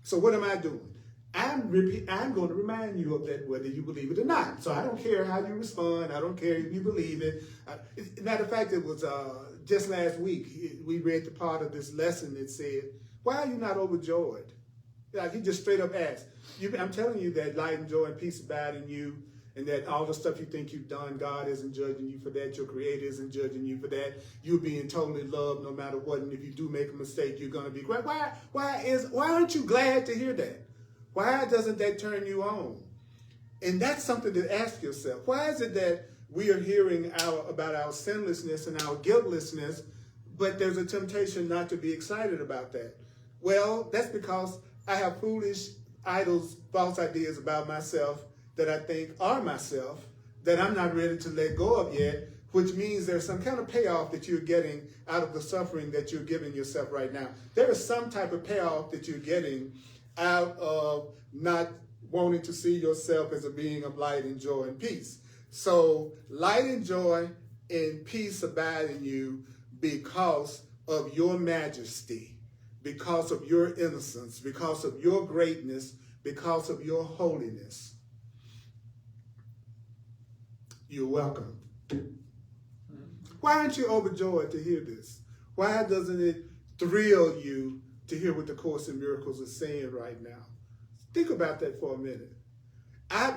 So what am I doing? I'm going to remind you of that whether you believe it or not. So I don't care how you respond. I don't care if you believe it. Matter of fact, it was just last week, we read the part of this lesson that said, why are you not overjoyed? Like he just straight up asked. I'm telling you that light and joy and peace abide in you, and that all the stuff you think you've done, God isn't judging you for that. Your Creator isn't judging you for that. You're being totally loved no matter what. And if you do make a mistake, you're going to be great. Why aren't you glad to hear that? Why doesn't that turn you on? And that's something to ask yourself. Why is it that we are hearing about our sinlessness and our guiltlessness, but there's a temptation not to be excited about that? Well, that's because I have foolish idols, false ideas about myself that I think are myself, that I'm not ready to let go of yet, which means there's some kind of payoff that you're getting out of the suffering that you're giving yourself right now. There is some type of payoff that you're getting out of not wanting to see yourself as a being of light and joy and peace. So light and joy and peace abide in you because of your majesty, because of your innocence, because of your greatness, because of your holiness. You're welcome. Why aren't you overjoyed to hear this? Why doesn't it thrill you to hear what the Course in Miracles is saying right now? Think about that for a minute.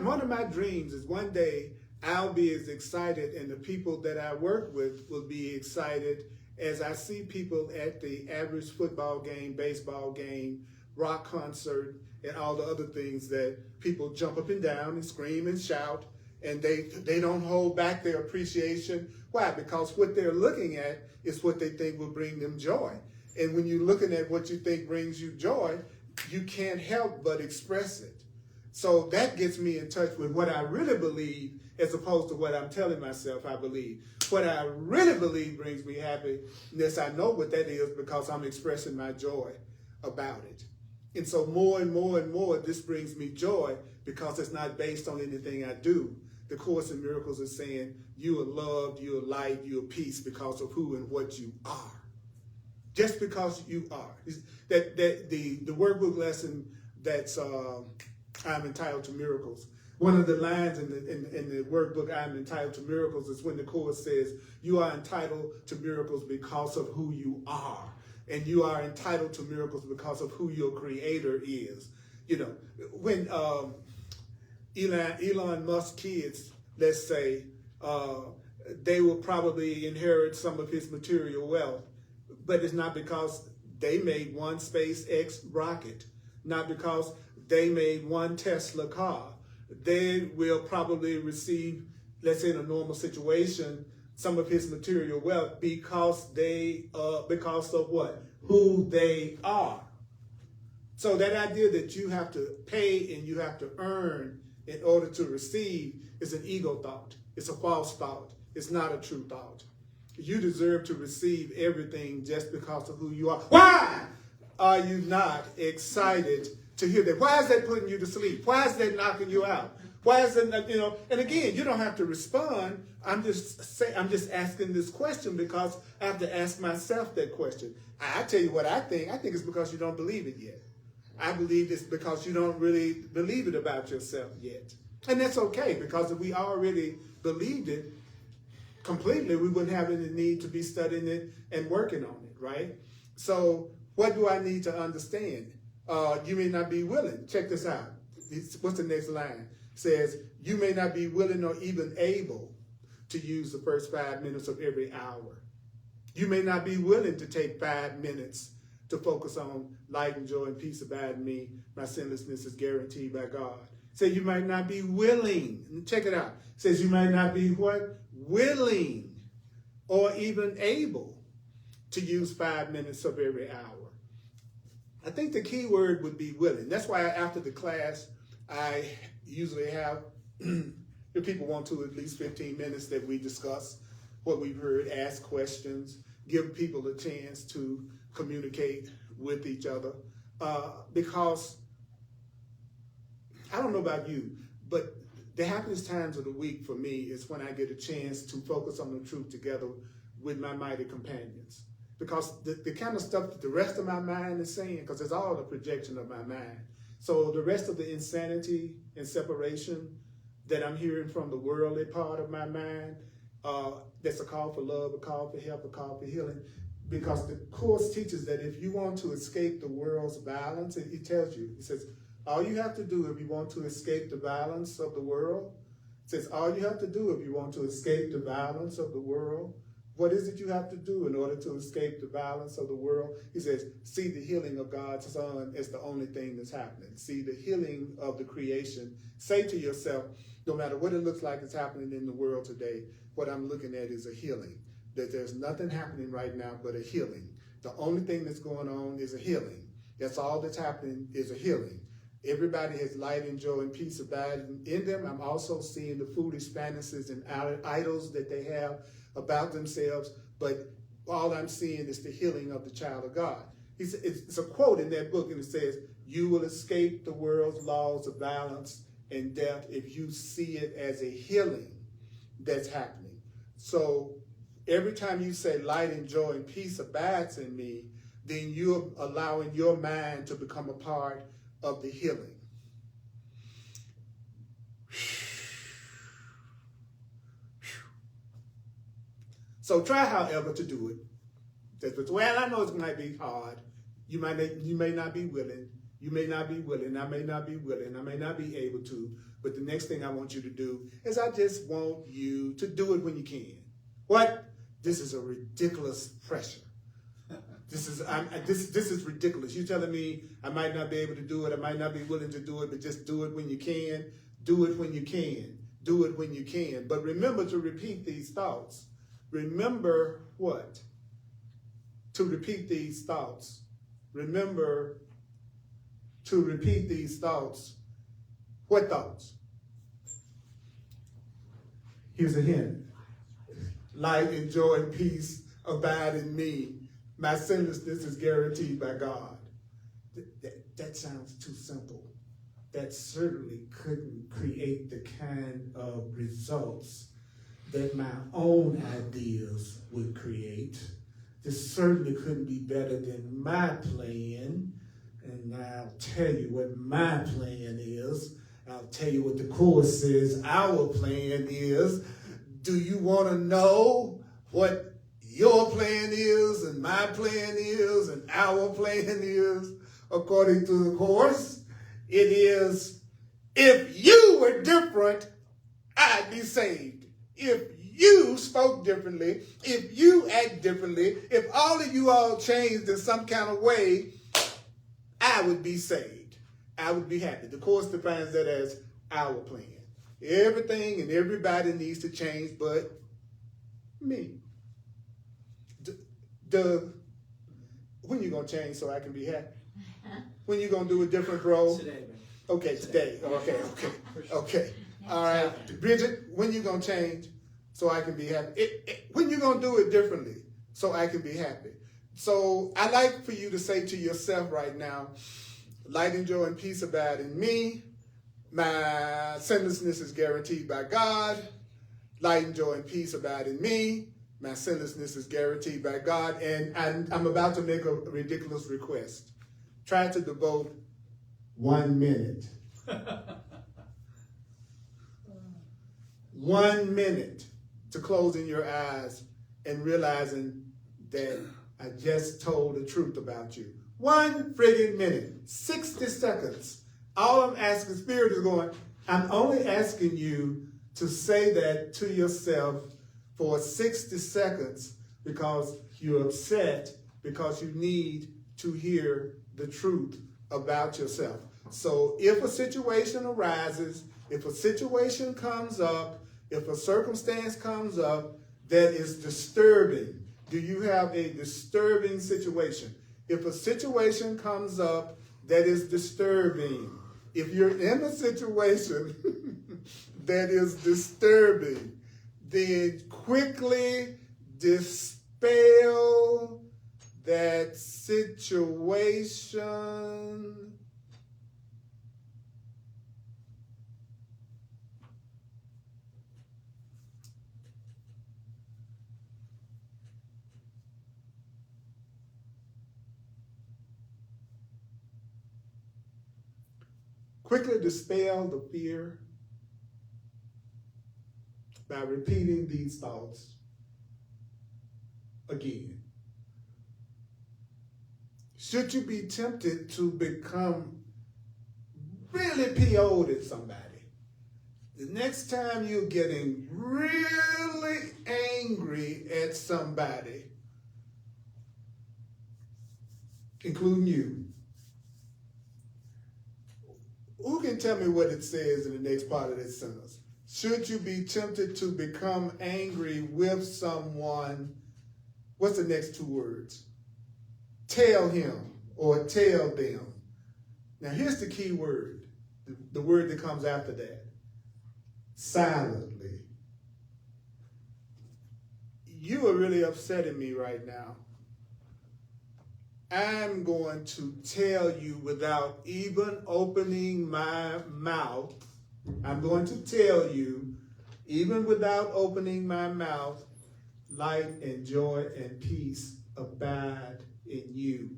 One of my dreams is one day I'll be as excited, and the people that I work with will be excited as I see people at the average football game, baseball game, rock concert, and all the other things that people jump up and down and scream and shout, and they don't hold back their appreciation. Why? Because what they're looking at is what they think will bring them joy. And when you're looking at what you think brings you joy, you can't help but express it. So that gets me in touch with what I really believe as opposed to what I'm telling myself I believe. What I really believe brings me happiness, I know what that is because I'm expressing my joy about it. And so more and more and more, this brings me joy because it's not based on anything I do. The Course in Miracles is saying you are loved, you are light, you are peace because of who and what you are. Just because you are. That the workbook lesson that's I'm entitled to Miracles. One of the lines in the workbook I'm entitled to Miracles is when the Course says, you are entitled to miracles because of who you are. And you are entitled to miracles because of who your Creator is. You know, when Elon Musk's kids, let's say, they will probably inherit some of his material wealth, but it's not because they made one SpaceX rocket, not because they made one Tesla car. They will probably receive, let's say in a normal situation, some of his material wealth because of what? Who they are. So that idea that you have to pay and you have to earn in order to receive is an ego thought. It's a false thought. It's not a true thought. You deserve to receive everything just because of who you are. Why are you not excited to hear that? Why is that putting you to sleep? Why is that knocking you out? Why is it, and again, you don't have to respond. I'm just asking this question because I have to ask myself that question. I tell you what I think. I think it's because you don't believe it yet. I believe it's because you don't really believe it about yourself yet. And that's okay, because if we already believed it completely, we wouldn't have any need to be studying it and working on it, right? So what do I need to understand? You may not be willing. Check this out. What's the next line? It says, you may not be willing or even able to use the first 5 minutes of every hour. You may not be willing to take 5 minutes to focus on light and joy and peace abide in me. My sinlessness is guaranteed by God. Say you might not be willing. Check it out. It says you might not be what? Willing or even able to use 5 minutes of every hour. I think the key word would be willing. That's why after the class, I usually have, if people want to, at least 15 minutes that we discuss what we've heard, ask questions, give people a chance to communicate with each other. Because, I don't know about you, but the happiest times of the week for me is when I get a chance to focus on the truth together with my mighty companions. Because the kind of stuff that the rest of my mind is saying, because it's all a projection of my mind. So the rest of the insanity and separation that I'm hearing from the worldly part of my mind, that's a call for love, a call for help, a call for healing. Because the Course teaches that if you want to escape the world's violence, it tells you, it says, all you have to do if you want to escape the violence of the world, it says, all you have to do if you want to escape the violence of the world, what is it you have to do in order to escape the violence of the world? He says, see the healing of God's Son as the only thing that's happening. See the healing of the creation. Say to yourself, no matter what it looks like is happening in the world today, what I'm looking at is a healing. That there's nothing happening right now but a healing. The only thing that's going on is a healing. That's all that's happening is a healing. Everybody has light and joy and peace abiding in them. I'm also seeing the foolish fantasies and idols that they have about themselves, but all I'm seeing is the healing of the child of God. It's a quote in that book, and it says, you will escape the world's laws of violence and death if you see it as a healing that's happening. So every time you say light and joy and peace abides in me, then you're allowing your mind to become a part of the healing. So try, however, to do it. Well, I know it might be hard. You may not be willing. You may not be willing. I may not be willing. I may not be able to. But the next thing I want you to do is I just want you to do it when you can. What? This is a ridiculous pressure. This is ridiculous. You're telling me I might not be able to do it. I might not be willing to do it, but just do it when you can. Do it when you can. Do it when you can. But remember to repeat these thoughts. Remember what? To repeat these thoughts. Remember to repeat these thoughts. What thoughts? Here's a hint. Light and joy and peace abide in me. My sinlessness is guaranteed by God. That sounds too simple. That certainly couldn't create the kind of results that my own ideas would create. This certainly couldn't be better than my plan. And I'll tell you what my plan is. I'll tell you what the course says. Our plan is, do you want to know what your plan is and my plan is and our plan is? According to the course, it is, if you were different, I'd be saved. If you spoke differently, if you act differently, if all of you all changed in some kind of way, I would be saved. I would be happy. The course defines that as our plan. Everything and everybody needs to change but me. When you going to change so I can be happy? When you going to do a different role? Today, man. Okay, today. Okay. All right. Bridget, when you going to change so I can be happy? When you going to do it differently so I can be happy? So I like for you to say to yourself right now, light and joy and peace abide in me. My sinlessness is guaranteed by God. Light and joy and peace abide in me. My sinlessness is guaranteed by God. And I'm about to make a ridiculous request. Try to devote 1 minute. 1 minute to closing your eyes and realizing that I just told the truth about you. 1 friggin' minute, 60 seconds. All I'm asking, Spirit is going, I'm only asking you to say that to yourself for 60 seconds because you're upset, because you need to hear the truth about yourself. So if a situation arises, if a situation comes up, if a circumstance comes up that is disturbing, do you have a disturbing situation? If a situation comes up that is disturbing, if you're in a situation that is disturbing, then quickly dispel that situation. Quickly dispel the fear by repeating these thoughts again. Should you be tempted to become really PO'd at somebody, the next time you're getting really angry at somebody, including you, who can tell me what it says in the next part of this sentence? Should you be tempted to become angry with someone, what's the next 2 words? Tell him or tell them. Now here's the key word, the word that comes after that. Silently. You are really upsetting me right now. I'm going to tell you without even opening my mouth. I'm going to tell you, even without opening my mouth, light and joy and peace abide in you.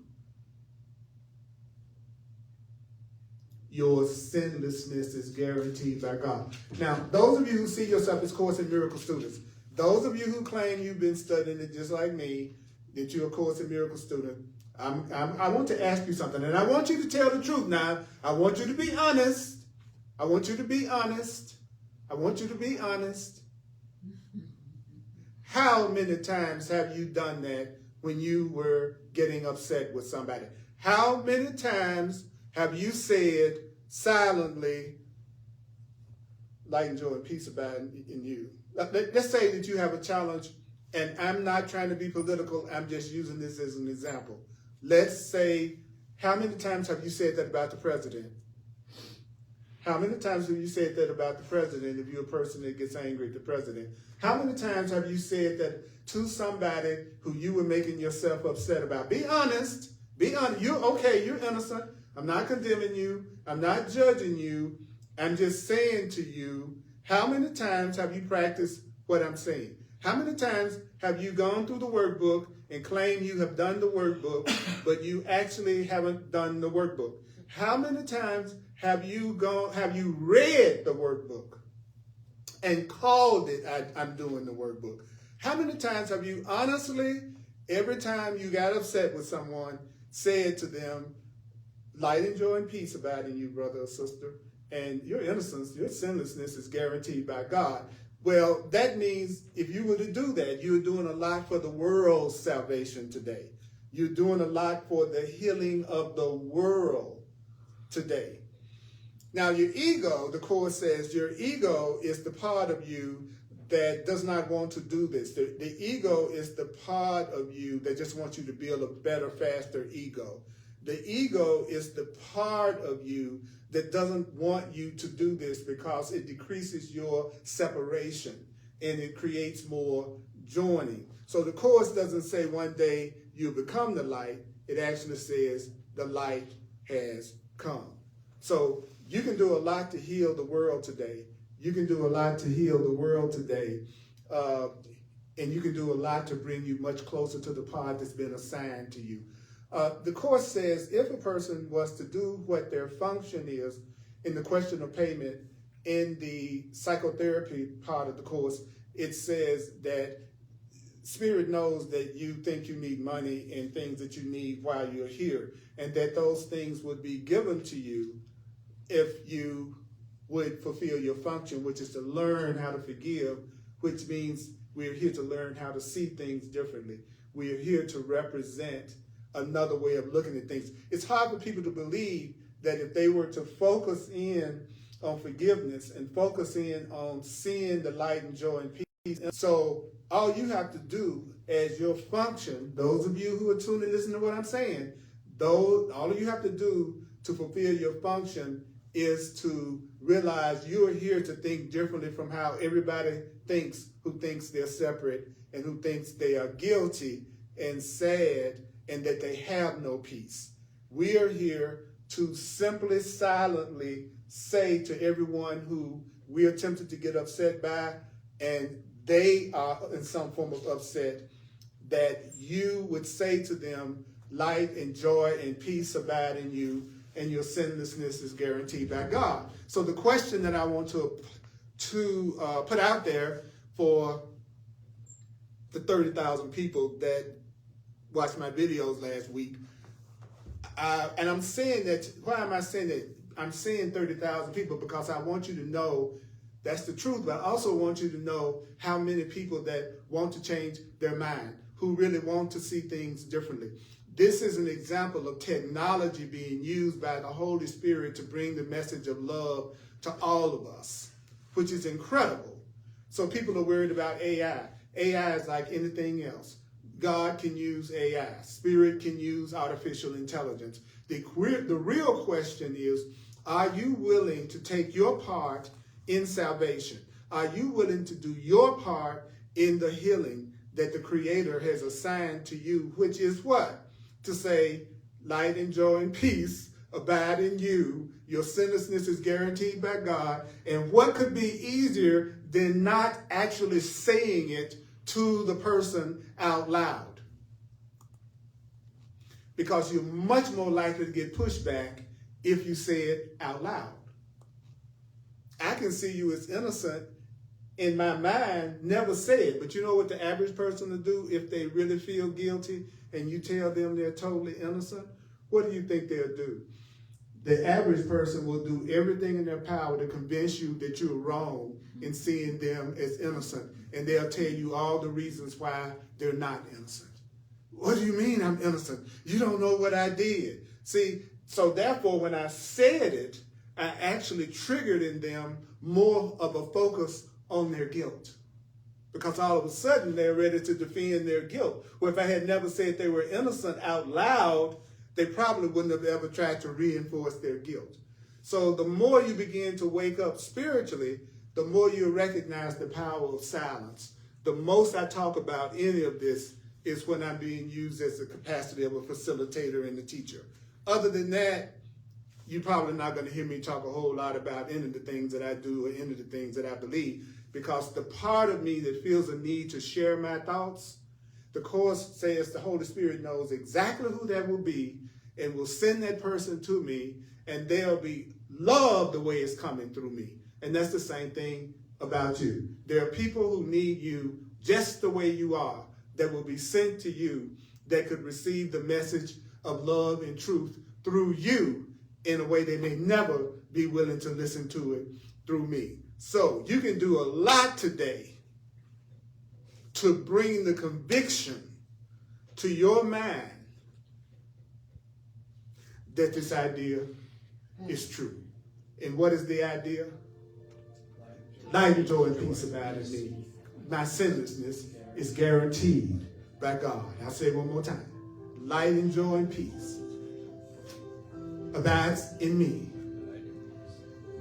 Your sinlessness is guaranteed by God. Now, those of you who see yourself as Course in Miracles students, those of you who claim you've been studying it just like me, that you're a Course in Miracles student, I want to ask you something, and I want you to tell the truth now. I want you to be honest. I want you to be honest. I want you to be honest. How many times have you done that when you were getting upset with somebody? How many times have you said silently, light and joy and peace abide in you? Let's say that you have a challenge, and I'm not trying to be political. I'm just using this as an example. Let's say, how many times have you said that about the president? How many times have you said that about the president if you're a person that gets angry at the president? How many times have you said that to somebody who you were making yourself upset about? Be honest. Be honest. You're okay. You're innocent. I'm not condemning you. I'm not judging you. I'm just saying to you, how many times have you practiced what I'm saying? How many times have you gone through the workbook and claim you have done the workbook, but you actually haven't done the workbook? How many times have you read the workbook and called it, I'm doing the workbook? How many times have you honestly, every time you got upset with someone, said to them, light and joy and peace abide in you, brother or sister, and your innocence, your sinlessness is guaranteed by God? Well, that means if you were to do that, you're doing a lot for the world's salvation today. You're doing a lot for the healing of the world today. Now, your ego, the Course says, your ego is the part of you that does not want to do this. The ego is the part of you that just wants you to build a better, faster ego. The ego is the part of you that doesn't want you to do this because it decreases your separation and it creates more joining. So the Course doesn't say one day you become the light. It actually says the light has come. So you can do a lot to heal the world today. You can do a lot to heal the world today. And you can do a lot to bring you much closer to the part that's been assigned to you. The Course says if a person was to do what their function is in the question of payment in the psychotherapy part of the Course, it says that Spirit knows that you think you need money and things that you need while you're here, and that those things would be given to you if you would fulfill your function, which is to learn how to forgive, which means we're here to learn how to see things differently. We are here to represent another way of looking at things. It's hard for people to believe that if they were to focus in on forgiveness and focus in on seeing the light and joy and peace. And so all you have to do as your function, those of you who are tuned in, listen to what I'm saying, all you have to do to fulfill your function is to realize you are here to think differently from how everybody thinks who thinks they're separate and who thinks they are guilty and sad and that they have no peace. We are here to simply, silently say to everyone who we are tempted to get upset by, and they are in some form of upset, that you would say to them, light and joy and peace abide in you, and your sinlessness is guaranteed by God. So the question that I want to put out there for the 30,000 people that watched my videos last week, and I'm saying that, why am I saying that? I'm saying 30,000 people because I want you to know that's the truth, but I also want you to know how many people that want to change their mind, who really want to see things differently. This is an example of technology being used by the Holy Spirit to bring the message of love to all of us, which is incredible. So people are worried about AI. AI is like anything else. God can use AI. Spirit can use artificial intelligence. The real question is, are you willing to take your part in salvation? Are you willing to do your part in the healing that the Creator has assigned to you, which is what? To say, light and joy and peace abide in you. Your sinlessness is guaranteed by God. And what could be easier than not actually saying it to the person out loud? Because you're much more likely to get pushback if you say it out loud. I can see you as innocent in my mind, never say it. But you know what the average person will do if they really feel guilty and you tell them they're totally innocent? What do you think they'll do? The average person will do everything in their power to convince you that you're wrong in seeing them as innocent. And they'll tell you all the reasons why they're not innocent. What do you mean I'm innocent? You don't know what I did. See, so therefore when I said it, I actually triggered in them more of a focus on their guilt. Because all of a sudden they're ready to defend their guilt. Well, if I had never said they were innocent out loud, they probably wouldn't have ever tried to reinforce their guilt. So the more you begin to wake up spiritually, the more you recognize the power of silence. The most I talk about any of this is when I'm being used as the capacity of a facilitator and a teacher. Other than that, you're probably not going to hear me talk a whole lot about any of the things that I do or any of the things that I believe, because the part of me that feels a need to share my thoughts, the Course says the Holy Spirit knows exactly who that will be and will send that person to me, and they'll be loved the way it's coming through me. And that's the same thing about you. There are people who need you just the way you are, that will be sent to you, that could receive the message of love and truth through you in a way they may never be willing to listen to it through me. So you can do a lot today to bring the conviction to your mind that this idea is true. And what is the idea? Light, joy, and peace abide in me. My sinlessness is guaranteed by God. I'll say it one more time. Light and joy and peace abides in me.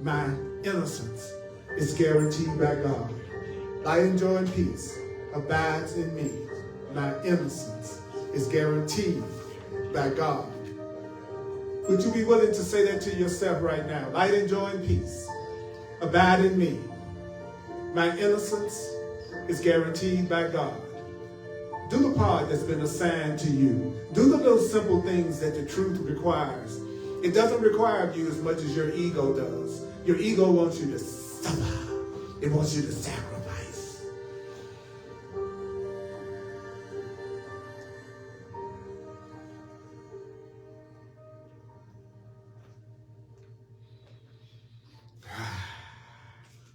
My innocence is guaranteed by God. Light and joy and peace abides in me. My innocence is guaranteed by God. Would you be willing to say that to yourself right now? Light and joy and peace abide in me. My innocence is guaranteed by God. Do the part that's been assigned to you. Do the little simple things that the truth requires. It doesn't require you as much as your ego does. Your ego wants you to suffer. It wants you to sacrifice.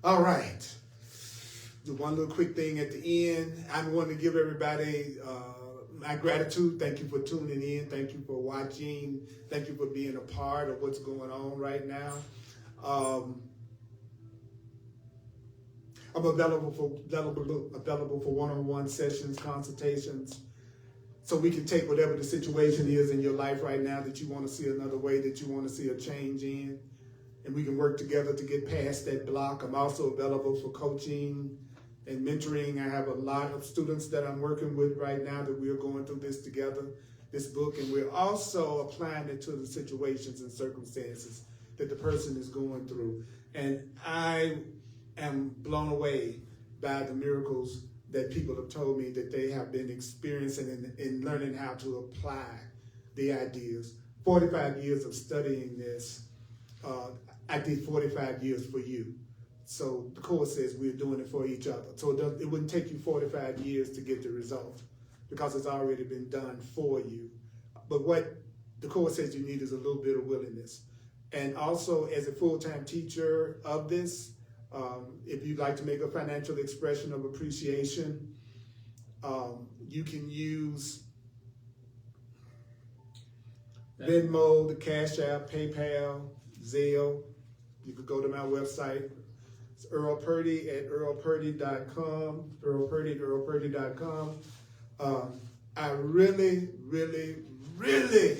All right. Do one little quick thing at the end. I want to give everybody my gratitude. Thank you for tuning in. Thank you for watching. Thank you for being a part of what's going on right now. I'm available for one-on-one sessions, consultations, so we can take whatever the situation is in your life right now that you want to see another way, that you want to see a change in, and we can work together to get past that block. I'm also available for coaching and mentoring. I have a lot of students that I'm working with right now that we're going through this together, this book, and we're also applying it to the situations and circumstances that the person is going through. And I am blown away by the miracles that people have told me that they have been experiencing in learning how to apply the ideas. 45 years of studying this. I did 45 years for you. So the Course says we're doing it for each other. So it wouldn't take you 45 years to get the result because it's already been done for you. But what the Course says you need is a little bit of willingness. And also, as a full-time teacher of this, if you'd like to make a financial expression of appreciation, you can use Venmo, the Cash App, PayPal, Zelle. You could go to my website. It's Earl Purdy at earlpurdy.com. Earl Purdy at earlpurdy.com. I really, really, really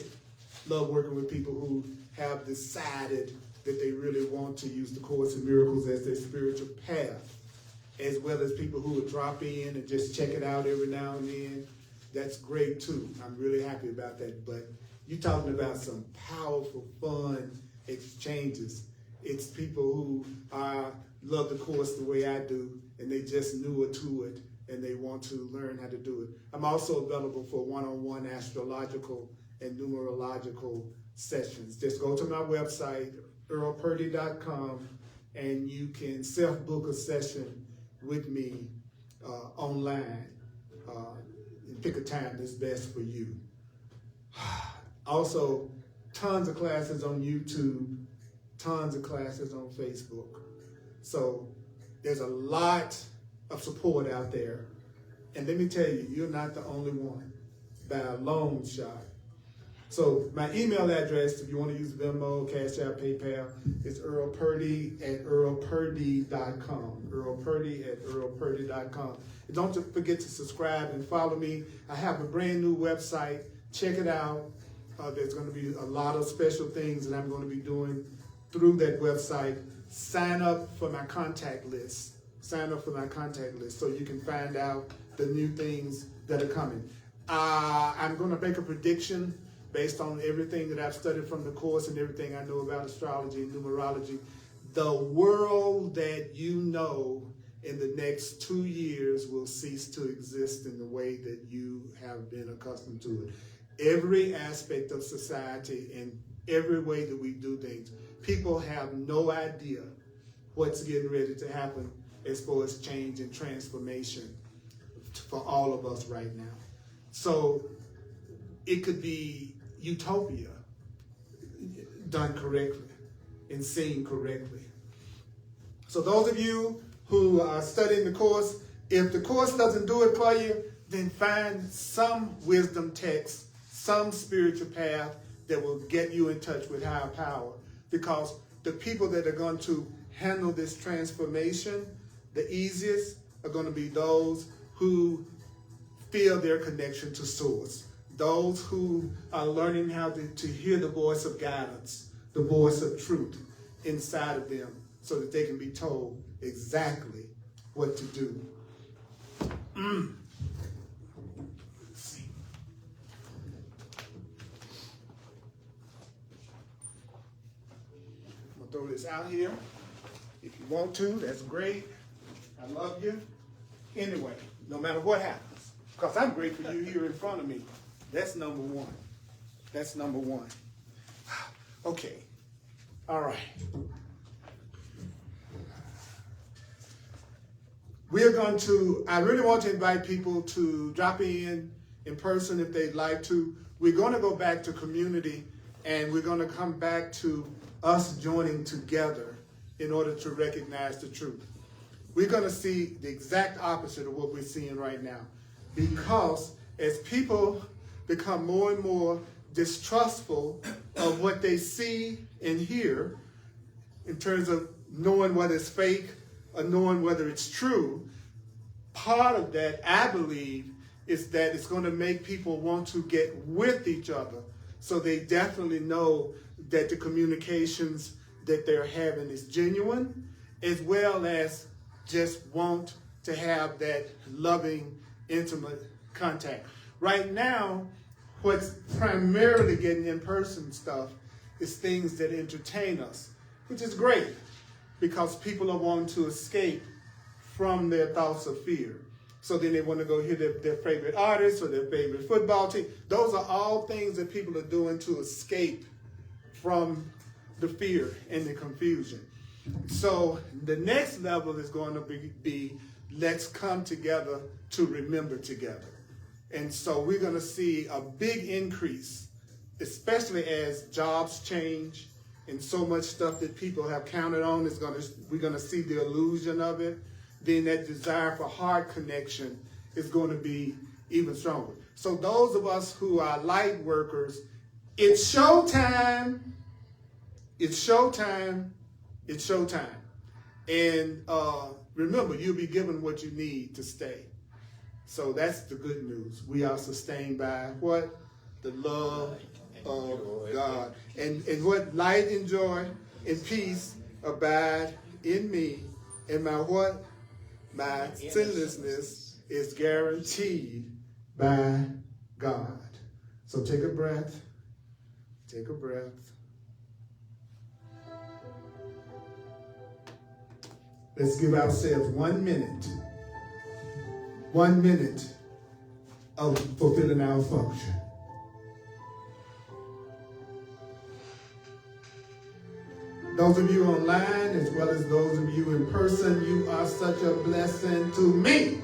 love working with people who have decided that they really want to use the Course in Miracles as their spiritual path, as well as people who would drop in and just check it out every now and then. That's great too. I'm really happy about that. But you're talking about some powerful, fun exchanges. It's people who love the Course the way I do, and they just newer to it, and they want to learn how to do it. I'm also available for one-on-one astrological and numerological sessions. Just go to my website, earlpurdy.com, and you can self-book a session with me online and pick a time that's best for you. Also, tons of classes on YouTube, tons of classes on Facebook. So there's a lot of support out there. And let me tell you, you're not the only one by a long shot. So my email address, if you want to use Venmo, Cash App, PayPal, is earlpurdy at earlpurdy.com. Earlpurdy at earlpurdy.com. And don't forget to subscribe and follow me. I have a brand new website. Check it out. There's going to be a lot of special things that I'm going to be doing through that website. Sign up for my contact list. Sign up for my contact list so you can find out the new things that are coming. I'm going to make a prediction based on everything that I've studied from the Course and everything I know about astrology and numerology. The world that you know in the next 2 years will cease to exist in the way that you have been accustomed to it. Every aspect of society and every way that we do things. People have no idea what's getting ready to happen as far as change and transformation for all of us right now. So it could be utopia done correctly and seen correctly. So those of you who are studying the course, if the course doesn't do it for you, then find some wisdom text, some spiritual path that will get you in touch with higher power. Because the people that are going to handle this transformation the easiest are going to be those who feel their connection to source. Those who are learning how to hear the voice of guidance, the voice of truth inside of them, so that they can be told exactly what to do. Let's see. I'm going to throw this out here. If you want to, that's great. I love you. Anyway, no matter what happens, because I'm grateful you're here in front of me. That's number one. That's number one. Okay. All right. We're going to, I really want to invite people to drop in person if they'd like to. We're going to go back to community, and we're going to come back to us joining together in order to recognize the truth. We're going to see the exact opposite of what we're seeing right now. Because as people become more and more distrustful of what they see and hear, in terms of knowing whether it's fake or knowing whether it's true, part of that, I believe, is that it's going to make people want to get with each other, so they definitely know that the communications that they're having is genuine, as well as just want to have that loving, intimate contact. Right now, what's primarily getting in-person stuff is things that entertain us, which is great, because people are wanting to escape from their thoughts of fear. So then they want to go hear their favorite artist or their favorite football team. Those are all things that people are doing to escape from the fear and the confusion. So the next level is going to be let's come together to remember together. And so we're going to see a big increase, especially as jobs change and so much stuff that people have counted on we're going to see the illusion of it. Then that desire for heart connection is going to be even stronger. So those of us who are light workers, it's showtime. It's showtime. It's showtime. And remember, you'll be given what you need to stay. So that's the good news. We are sustained by what? The love of God. And what? Light and joy and peace abide in me. And my what? My sinlessness is guaranteed by God. So take a breath. Take a breath. Let's give ourselves 1 minute. 1 minute of fulfilling our function. Those of you online, as well as those of you in person, you are such a blessing to me.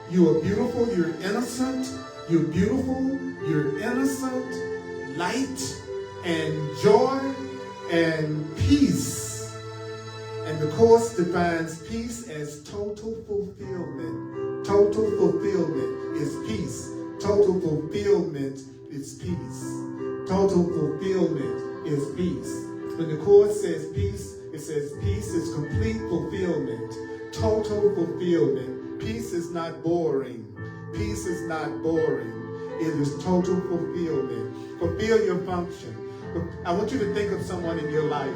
You are beautiful, you're innocent, you're beautiful, you're innocent, light and joy and peace. And the Course defines peace as total fulfillment. Total fulfillment is peace. Total fulfillment is peace. Total fulfillment is peace. When the Course says peace, it says peace is complete fulfillment. Total fulfillment. Peace is not boring. Peace is not boring. It is total fulfillment. Fulfill your function. I want you to think of someone in your life.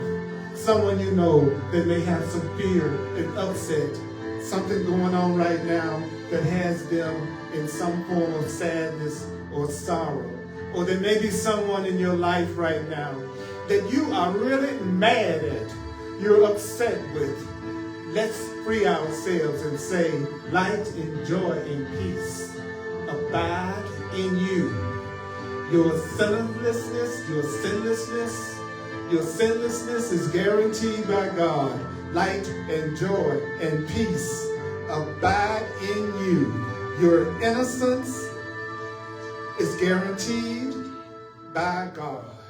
Someone you know that may have some fear and upset, something going on right now that has them in some form of sadness or sorrow. Or there may be someone in your life right now that you are really mad at, you're upset with. Let's free ourselves and say, light and joy and peace abide in you. Your sinlessness, your sinlessness is guaranteed by God. Light and joy and peace abide in you. Your innocence is guaranteed by God.